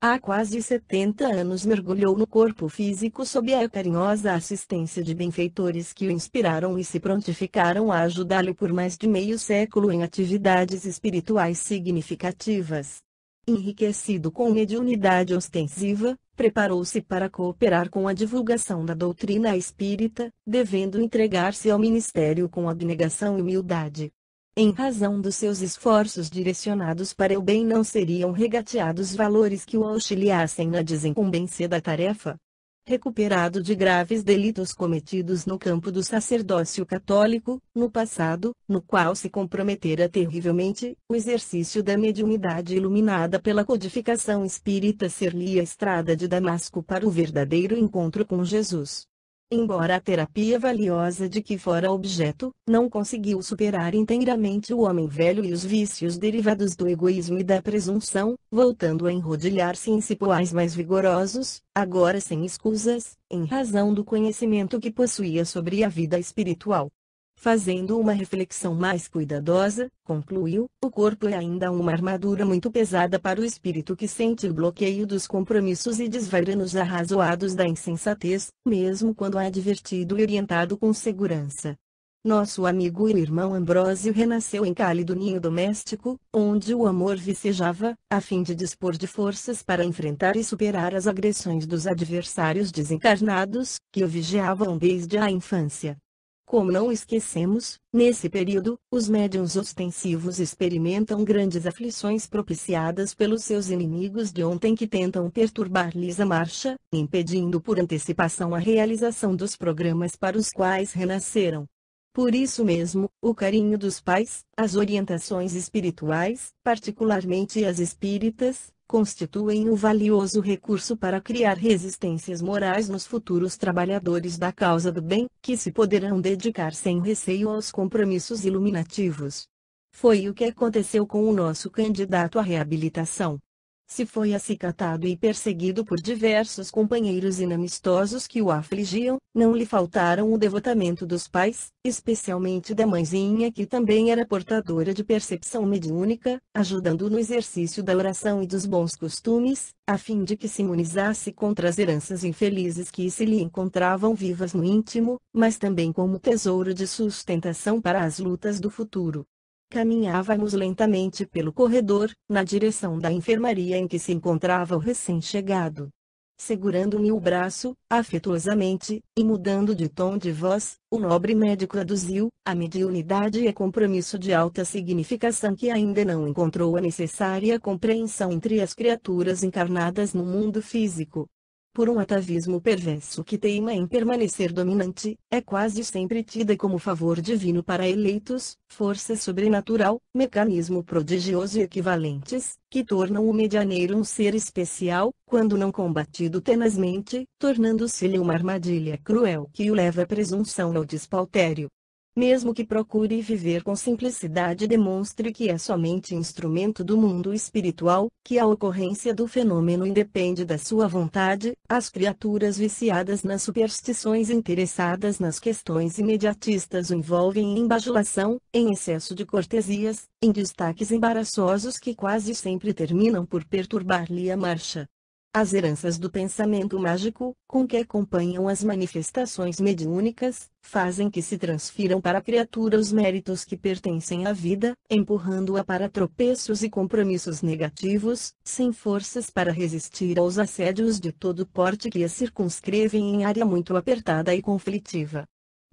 Há quase 70 anos mergulhou no corpo físico sob a carinhosa assistência de benfeitores que o inspiraram e se prontificaram a ajudá-lo por mais de meio século em atividades espirituais significativas. Enriquecido com mediunidade ostensiva, preparou-se para cooperar com a divulgação da doutrina espírita, devendo entregar-se ao ministério com abnegação e humildade. Em razão dos seus esforços direcionados para o bem não seriam regateados valores que o auxiliassem na desincumbência da tarefa. Recuperado de graves delitos cometidos no campo do sacerdócio católico, no passado, no qual se comprometera terrivelmente, o exercício da mediunidade iluminada pela codificação espírita ser-lhe a estrada de Damasco para o verdadeiro encontro com Jesus. Embora a terapia valiosa de que fora objeto, não conseguiu superar inteiramente o homem velho e os vícios derivados do egoísmo e da presunção, voltando a enrodilhar-se em cipoais mais vigorosos, agora sem escusas, em razão do conhecimento que possuía sobre a vida espiritual. Fazendo uma reflexão mais cuidadosa, concluiu: o corpo é ainda uma armadura muito pesada para o espírito que sente o bloqueio dos compromissos e desvairanos arrazoados da insensatez, mesmo quando advertido e orientado com segurança. Nosso amigo e irmão Ambrósio renasceu em cálido ninho doméstico, onde o amor vicejava, a fim de dispor de forças para enfrentar e superar as agressões dos adversários desencarnados, que o vigiavam desde a infância. Como não esquecemos, nesse período, os médiuns ostensivos experimentam grandes aflições propiciadas pelos seus inimigos de ontem que tentam perturbar-lhes a marcha, impedindo por antecipação a realização dos programas para os quais renasceram. Por isso mesmo, o carinho dos pais, as orientações espirituais, particularmente as espíritas, constituem um valioso recurso para criar resistências morais nos futuros trabalhadores da causa do bem, que se poderão dedicar sem receio aos compromissos iluminativos. Foi o que aconteceu com o nosso candidato à reabilitação. Se foi acicatado e perseguido por diversos companheiros inamistosos que o afligiam, não lhe faltaram o devotamento dos pais, especialmente da mãezinha que também era portadora de percepção mediúnica, ajudando no exercício da oração e dos bons costumes, a fim de que se imunizasse contra as heranças infelizes que se lhe encontravam vivas no íntimo, mas também como tesouro de sustentação para as lutas do futuro. Caminhávamos lentamente pelo corredor, na direção da enfermaria em que se encontrava o recém-chegado. Segurando-me o braço, afetuosamente, e mudando de tom de voz, o nobre médico aduziu: a mediunidade é compromisso de alta significação que ainda não encontrou a necessária compreensão entre as criaturas encarnadas no mundo físico. Por um atavismo perverso que teima em permanecer dominante, é quase sempre tida como favor divino para eleitos, força sobrenatural, mecanismo prodigioso e equivalentes, que tornam o medianeiro um ser especial, quando não combatido tenazmente, tornando-se-lhe uma armadilha cruel que o leva à presunção ao despautério. Mesmo que procure viver com simplicidade e demonstre que é somente instrumento do mundo espiritual, que a ocorrência do fenômeno independe da sua vontade, as criaturas viciadas nas superstições interessadas nas questões imediatistas o envolvem em bajulação, em excesso de cortesias, em destaques embaraçosos que quase sempre terminam por perturbar-lhe a marcha. As heranças do pensamento mágico, com que acompanham as manifestações mediúnicas, fazem que se transfiram para a criatura os méritos que pertencem à vida, empurrando-a para tropeços e compromissos negativos, sem forças para resistir aos assédios de todo porte que a circunscrevem em área muito apertada e conflitiva.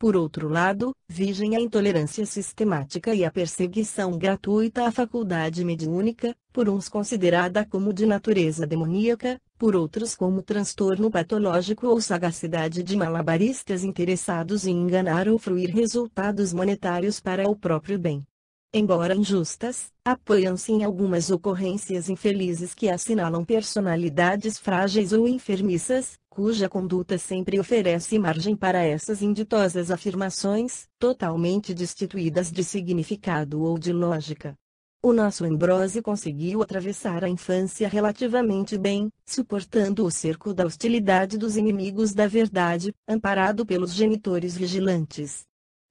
Por outro lado, vigem a intolerância sistemática e a perseguição gratuita à faculdade mediúnica, por uns considerada como de natureza demoníaca, por outros como transtorno patológico ou sagacidade de malabaristas interessados em enganar ou fruir resultados monetários para o próprio bem. Embora injustas, apoiam-se em algumas ocorrências infelizes que assinalam personalidades frágeis ou enfermiças, cuja conduta sempre oferece margem para essas inditosas afirmações, totalmente destituídas de significado ou de lógica. O nosso Ambrose conseguiu atravessar a infância relativamente bem, suportando o cerco da hostilidade dos inimigos da verdade, amparado pelos genitores vigilantes.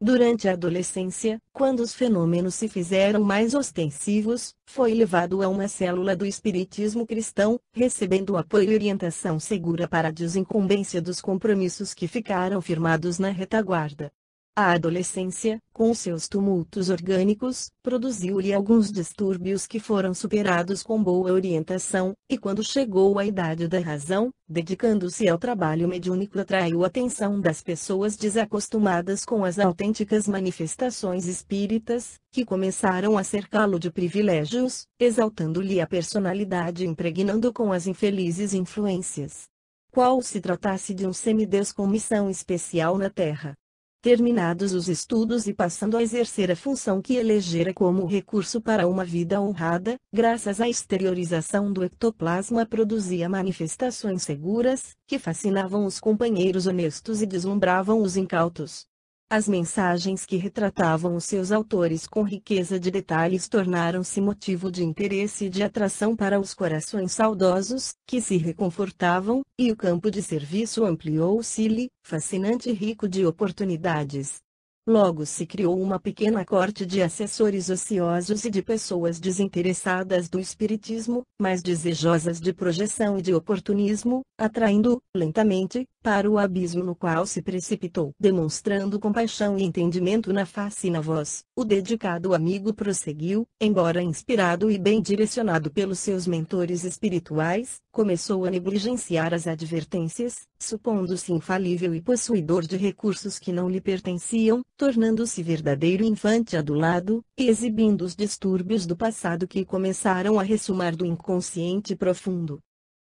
Durante a adolescência, quando os fenômenos se fizeram mais ostensivos, foi levado a uma célula do espiritismo cristão, recebendo apoio e orientação segura para a desincumbência dos compromissos que ficaram firmados na retaguarda. A adolescência, com seus tumultos orgânicos, produziu-lhe alguns distúrbios que foram superados com boa orientação, e quando chegou à idade da razão, dedicando-se ao trabalho mediúnico, atraiu a atenção das pessoas desacostumadas com as autênticas manifestações espíritas, que começaram a cercá-lo de privilégios, exaltando-lhe a personalidade e impregnando com as infelizes influências. Qual se tratasse de um semideus com missão especial na Terra. Terminados os estudos e passando a exercer a função que elegera como recurso para uma vida honrada, graças à exteriorização do ectoplasma produzia manifestações seguras, que fascinavam os companheiros honestos e deslumbravam os incautos. As mensagens que retratavam os seus autores com riqueza de detalhes tornaram-se motivo de interesse e de atração para os corações saudosos, que se reconfortavam, e o campo de serviço ampliou-se-lhe, fascinante e rico de oportunidades. Logo se criou uma pequena corte de assessores ociosos e de pessoas desinteressadas do espiritismo, mas desejosas de projeção e de oportunismo, atraindo-o, lentamente, para o abismo no qual se precipitou. Demonstrando compaixão e entendimento na face e na voz, o dedicado amigo prosseguiu, embora inspirado e bem direcionado pelos seus mentores espirituais, começou a negligenciar as advertências, supondo-se infalível e possuidor de recursos que não lhe pertenciam, tornando-se verdadeiro infante adulado, e exibindo os distúrbios do passado que começaram a ressumar do inconsciente profundo.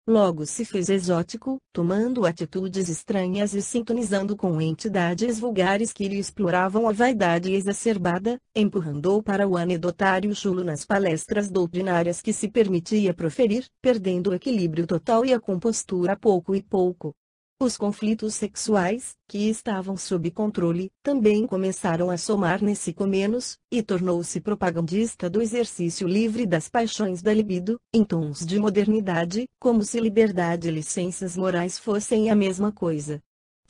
Logo se fez exótico, tomando atitudes estranhas e sintonizando com entidades vulgares que lhe exploravam a vaidade exacerbada, empurrando-o para o anedotário chulo nas palestras doutrinárias que se permitia proferir, perdendo o equilíbrio total e a compostura a pouco e pouco. Os conflitos sexuais, que estavam sob controle, também começaram a somar nesse comenos, e tornou-se propagandista do exercício livre das paixões da libido, em tons de modernidade, como se liberdade e licenças morais fossem a mesma coisa.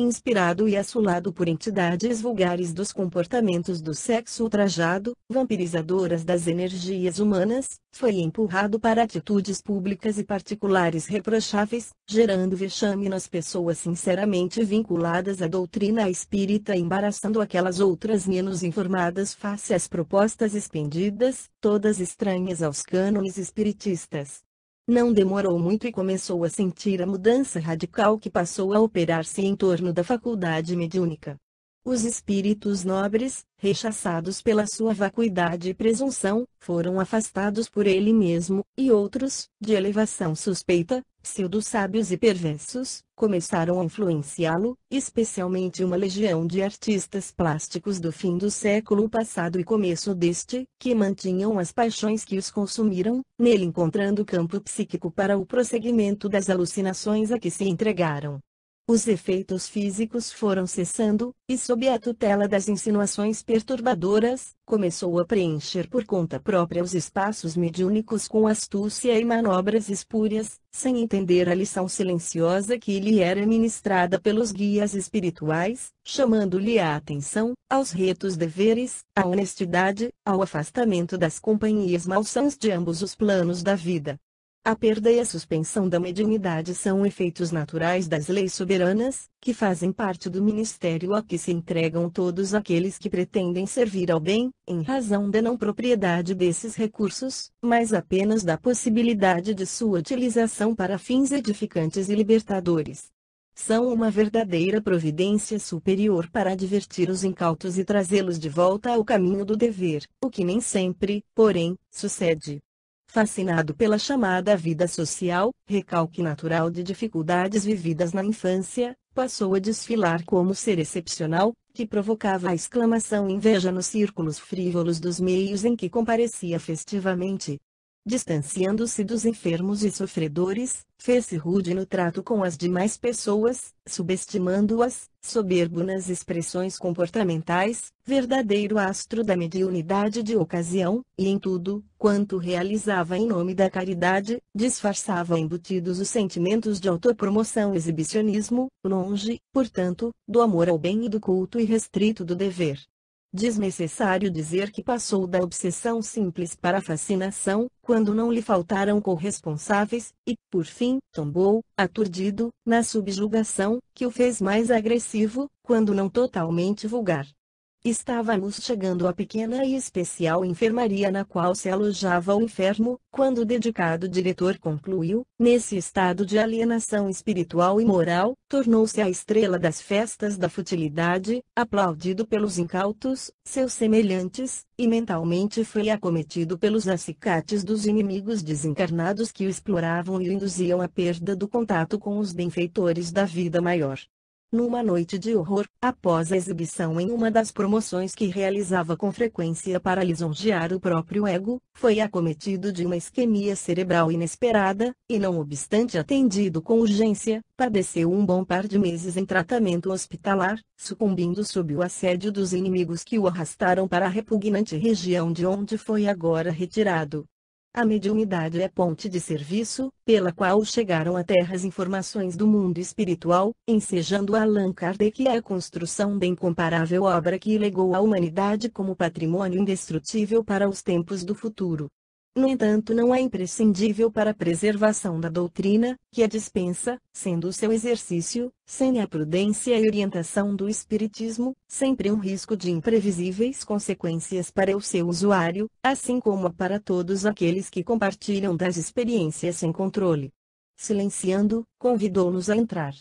Inspirado e assolado por entidades vulgares dos comportamentos do sexo ultrajado, vampirizadoras das energias humanas, foi empurrado para atitudes públicas e particulares reprocháveis, gerando vexame nas pessoas sinceramente vinculadas à doutrina espírita e embaraçando aquelas outras menos informadas face às propostas expendidas, todas estranhas aos cânones espiritistas. Não demorou muito e começou a sentir a mudança radical que passou a operar-se em torno da faculdade mediúnica. Os espíritos nobres, rechaçados pela sua vacuidade e presunção, foram afastados por ele mesmo, e outros, de elevação suspeita, pseudo-sábios e perversos, começaram a influenciá-lo, especialmente uma legião de artistas plásticos do fim do século passado e começo deste, que mantinham as paixões que os consumiram, nele encontrando campo psíquico para o prosseguimento das alucinações a que se entregaram. Os efeitos físicos foram cessando, e sob a tutela das insinuações perturbadoras, começou a preencher por conta própria os espaços mediúnicos com astúcia e manobras espúrias, sem entender a lição silenciosa que lhe era ministrada pelos guias espirituais, chamando-lhe a atenção, aos retos deveres, à honestidade, ao afastamento das companhias malsãs de ambos os planos da vida. A perda e a suspensão da mediunidade são efeitos naturais das leis soberanas, que fazem parte do ministério a que se entregam todos aqueles que pretendem servir ao bem, em razão da não propriedade desses recursos, mas apenas da possibilidade de sua utilização para fins edificantes e libertadores. São uma verdadeira providência superior para advertir os incautos e trazê-los de volta ao caminho do dever, o que nem sempre, porém, sucede. Fascinado pela chamada vida social, recalque natural de dificuldades vividas na infância, passou a desfilar como ser excepcional, que provocava a exclamação e inveja nos círculos frívolos dos meios em que comparecia festivamente. Distanciando-se dos enfermos e sofredores, fez-se rude no trato com as demais pessoas, subestimando-as, soberbo nas expressões comportamentais, verdadeiro astro da mediunidade de ocasião, e em tudo, quanto realizava em nome da caridade, disfarçava embutidos os sentimentos de autopromoção e exibicionismo, longe, portanto, do amor ao bem e do culto irrestrito do dever. Desnecessário dizer que passou da obsessão simples para a fascinação, quando não lhe faltaram corresponsáveis, e, por fim, tombou, aturdido, na subjugação, que o fez mais agressivo, quando não totalmente vulgar. Estávamos chegando à pequena e especial enfermaria na qual se alojava o enfermo, quando o dedicado diretor concluiu, nesse estado de alienação espiritual e moral, tornou-se a estrela das festas da futilidade, aplaudido pelos incautos, seus semelhantes, e mentalmente foi acometido pelos acicates dos inimigos desencarnados que o exploravam e o induziam à perda do contato com os benfeitores da vida maior. Numa noite de horror, após a exibição em uma das promoções que realizava com frequência para lisonjear o próprio ego, foi acometido de uma isquemia cerebral inesperada, e não obstante atendido com urgência, padeceu um bom par de meses em tratamento hospitalar, sucumbindo sob o assédio dos inimigos que o arrastaram para a repugnante região de onde foi agora retirado. A mediunidade é ponte de serviço, pela qual chegaram à Terra as informações do mundo espiritual, ensejando Allan Kardec a construção da incomparável obra que legou à humanidade como patrimônio indestrutível para os tempos do futuro. No entanto, não é imprescindível para a preservação da doutrina, que a dispensa, sendo o seu exercício, sem a prudência e orientação do Espiritismo, sempre um risco de imprevisíveis consequências para o seu usuário, assim como para todos aqueles que compartilham das experiências sem controle. Silenciando, convidou-nos a entrar.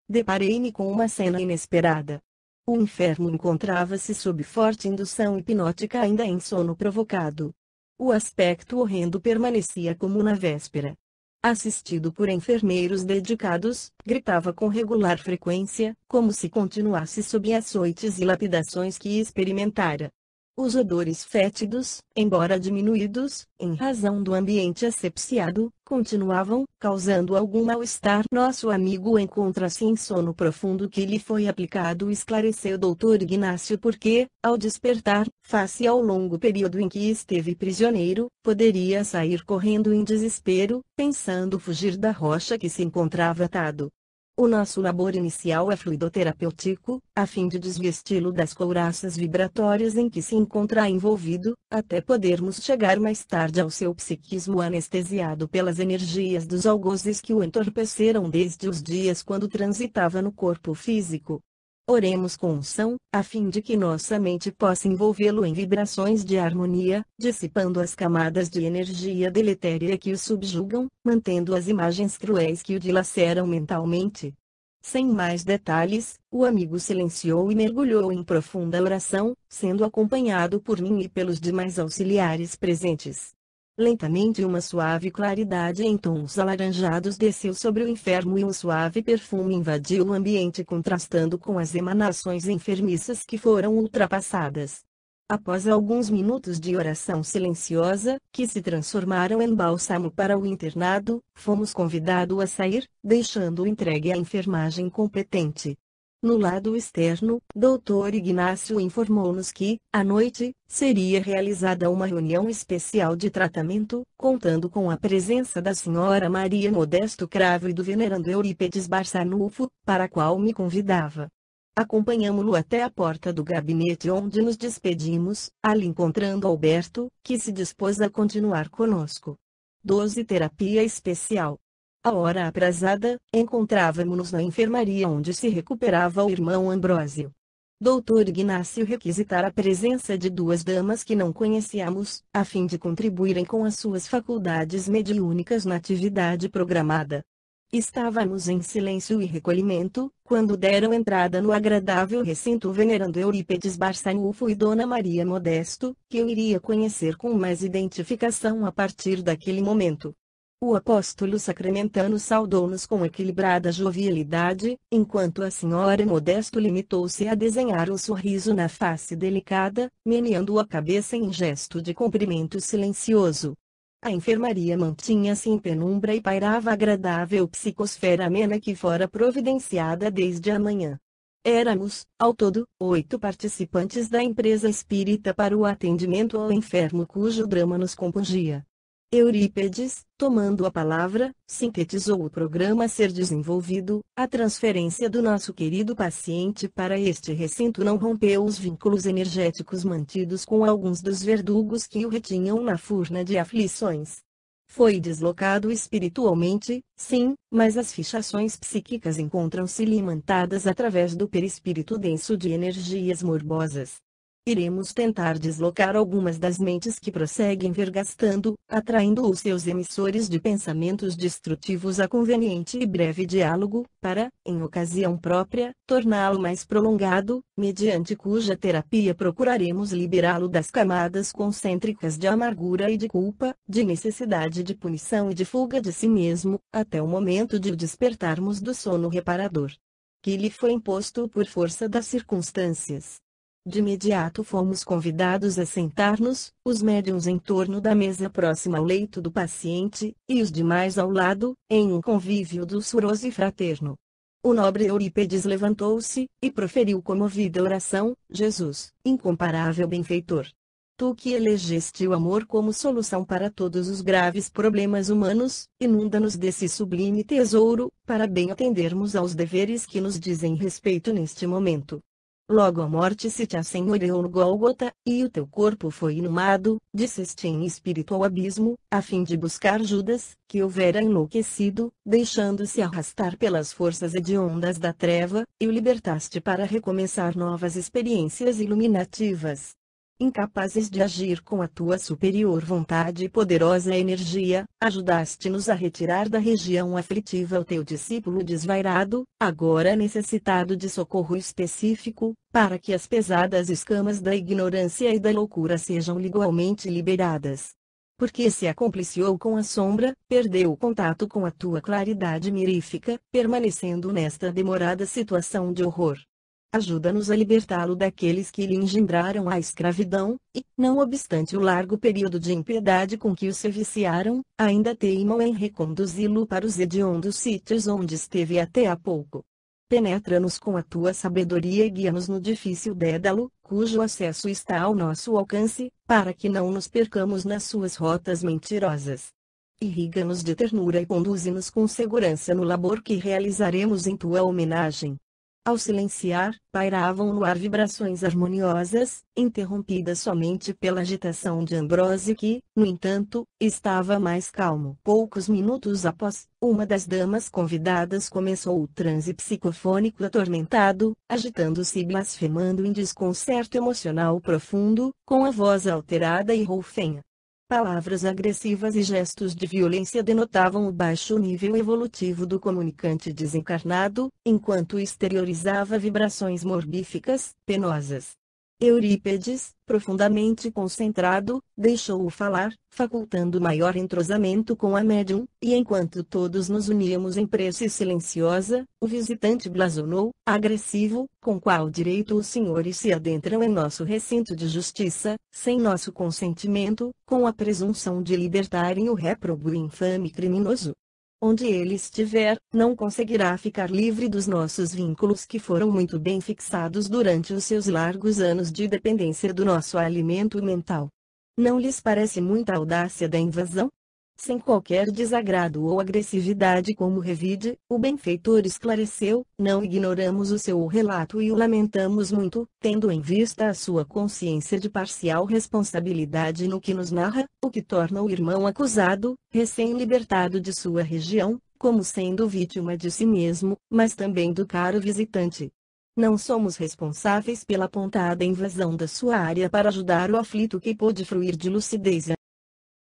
Deparei-me com uma cena inesperada. O enfermo encontrava-se sob forte indução hipnótica ainda em sono provocado. O aspecto horrendo permanecia como na véspera. Assistido por enfermeiros dedicados, gritava com regular frequência, como se continuasse sob açoites e lapidações que experimentara. Os odores fétidos, embora diminuídos, em razão do ambiente asepsiado, continuavam, causando algum mal-estar. Nosso amigo encontra-se em sono profundo que lhe foi aplicado, esclareceu Dr. Ignácio, porque, ao despertar, face ao longo período em que esteve prisioneiro, poderia sair correndo em desespero, pensando fugir da rocha que se encontrava atado. O nosso labor inicial é fluidoterapêutico, a fim de desvesti-lo das couraças vibratórias em que se encontra envolvido, até podermos chegar mais tarde ao seu psiquismo anestesiado pelas energias dos algozes que o entorpeceram desde os dias quando transitava no corpo físico. Oremos com unção, a fim de que nossa mente possa envolvê-lo em vibrações de harmonia, dissipando as camadas de energia deletéria que o subjugam, mantendo as imagens cruéis que o dilaceram mentalmente. Sem mais detalhes, o amigo silenciou e mergulhou em profunda oração, sendo acompanhado por mim e pelos demais auxiliares presentes. Lentamente uma suave claridade em tons alaranjados desceu sobre o enfermo e um suave perfume invadiu o ambiente, contrastando com as emanações enfermiças que foram ultrapassadas. Após alguns minutos de oração silenciosa, que se transformaram em bálsamo para o internado, fomos convidados a sair, deixando-o entregue à enfermagem competente. No lado externo, Dr. Ignácio informou-nos que, à noite, seria realizada uma reunião especial de tratamento, contando com a presença da Sra. Maria Modesto Cravo e do venerando Eurípedes Barçanufo, para a qual me convidava. Acompanhamo-lo até a porta do gabinete, onde nos despedimos, ali encontrando Alberto, que se dispôs a continuar conosco. 12 Terapia especial. À hora aprazada, encontrávamo-nos na enfermaria onde se recuperava o irmão Ambrósio. Dr. Ignácio requisitara a presença de duas damas que não conhecíamos, a fim de contribuírem com as suas faculdades mediúnicas na atividade programada. Estávamos em silêncio e recolhimento, quando deram entrada no agradável recinto o venerando Eurípedes Barçanufo e Dona Maria Modesto, que eu iria conhecer com mais identificação a partir daquele momento. O apóstolo sacramentano saudou-nos com equilibrada jovialidade, enquanto a senhora Modesto limitou-se a desenhar um sorriso na face delicada, meneando a cabeça em gesto de cumprimento silencioso. A enfermaria mantinha-se em penumbra e pairava a agradável psicosfera amena que fora providenciada desde a manhã. Éramos, ao todo, 8 participantes da empresa espírita para o atendimento ao enfermo cujo drama nos compungia. Eurípedes, tomando a palavra, sintetizou o programa a ser desenvolvido. A transferência do nosso querido paciente para este recinto não rompeu os vínculos energéticos mantidos com alguns dos verdugos que o retinham na furna de aflições. Foi deslocado espiritualmente, sim, mas as fichações psíquicas encontram-se limantadas através do perispírito denso de energias morbosas. Iremos tentar deslocar algumas das mentes que prosseguem vergastando, atraindo os seus emissores de pensamentos destrutivos a conveniente e breve diálogo, para, em ocasião própria, torná-lo mais prolongado, mediante cuja terapia procuraremos liberá-lo das camadas concêntricas de amargura e de culpa, de necessidade de punição e de fuga de si mesmo, até o momento de o despertarmos do sono reparador que lhe foi imposto por força das circunstâncias. De imediato fomos convidados a sentar-nos, os médiuns em torno da mesa próxima ao leito do paciente, e os demais ao lado, em um convívio doçuroso e fraterno. O nobre Eurípedes levantou-se, e proferiu comovida oração: Jesus, incomparável benfeitor! Tu que elegeste o amor como solução para todos os graves problemas humanos, inunda-nos desse sublime tesouro, para bem atendermos aos deveres que nos dizem respeito neste momento. Logo a morte se te assenhoreou no Gólgota, e o teu corpo foi inumado, desceste em espírito ao abismo, a fim de buscar Judas, que houvera enlouquecido, deixando-se arrastar pelas forças hediondas da treva, e o libertaste para recomeçar novas experiências iluminativas. Incapazes de agir com a tua superior vontade e poderosa energia, ajudaste-nos a retirar da região aflitiva o teu discípulo desvairado, agora necessitado de socorro específico, para que as pesadas escamas da ignorância e da loucura sejam igualmente liberadas. Porque se acompliciou com a sombra, perdeu o contato com a tua claridade mirífica, permanecendo nesta demorada situação de horror. Ajuda-nos a libertá-lo daqueles que lhe engendraram a escravidão, e, não obstante o largo período de impiedade com que o se viciaram, ainda teimam em reconduzi-lo para os hediondos sítios onde esteve até há pouco. Penetra-nos com a tua sabedoria e guia-nos no difícil dédalo, cujo acesso está ao nosso alcance, para que não nos percamos nas suas rotas mentirosas. Irriga-nos de ternura e conduze-nos com segurança no labor que realizaremos em tua homenagem. Ao silenciar, pairavam no ar vibrações harmoniosas, interrompidas somente pela agitação de Ambrósio que, no entanto, estava mais calmo. Poucos minutos após, uma das damas convidadas começou o transe psicofônico atormentado, agitando-se e blasfemando em desconcerto emocional profundo, com a voz alterada e roufenha. Palavras agressivas e gestos de violência denotavam o baixo nível evolutivo do comunicante desencarnado, enquanto exteriorizava vibrações morbíficas, penosas. Eurípedes, profundamente concentrado, deixou-o falar, facultando maior entrosamento com a médium, e enquanto todos nos uníamos em prece silenciosa, o visitante blasonou, agressivo, com qual direito os senhores se adentram em nosso recinto de justiça, sem nosso consentimento, com a presunção de libertarem o réprobo infame criminoso. Onde ele estiver, não conseguirá ficar livre dos nossos vínculos que foram muito bem fixados durante os seus largos anos de dependência do nosso alimento mental. Não lhes parece muita audácia da invasão? Sem qualquer desagrado ou agressividade como revide, o benfeitor esclareceu, não ignoramos o seu relato e o lamentamos muito, tendo em vista a sua consciência de parcial responsabilidade no que nos narra, o que torna o irmão acusado, recém-libertado de sua região, como sendo vítima de si mesmo, mas também do caro visitante. Não somos responsáveis pela apontada invasão da sua área para ajudar o aflito que pôde fruir de lucidez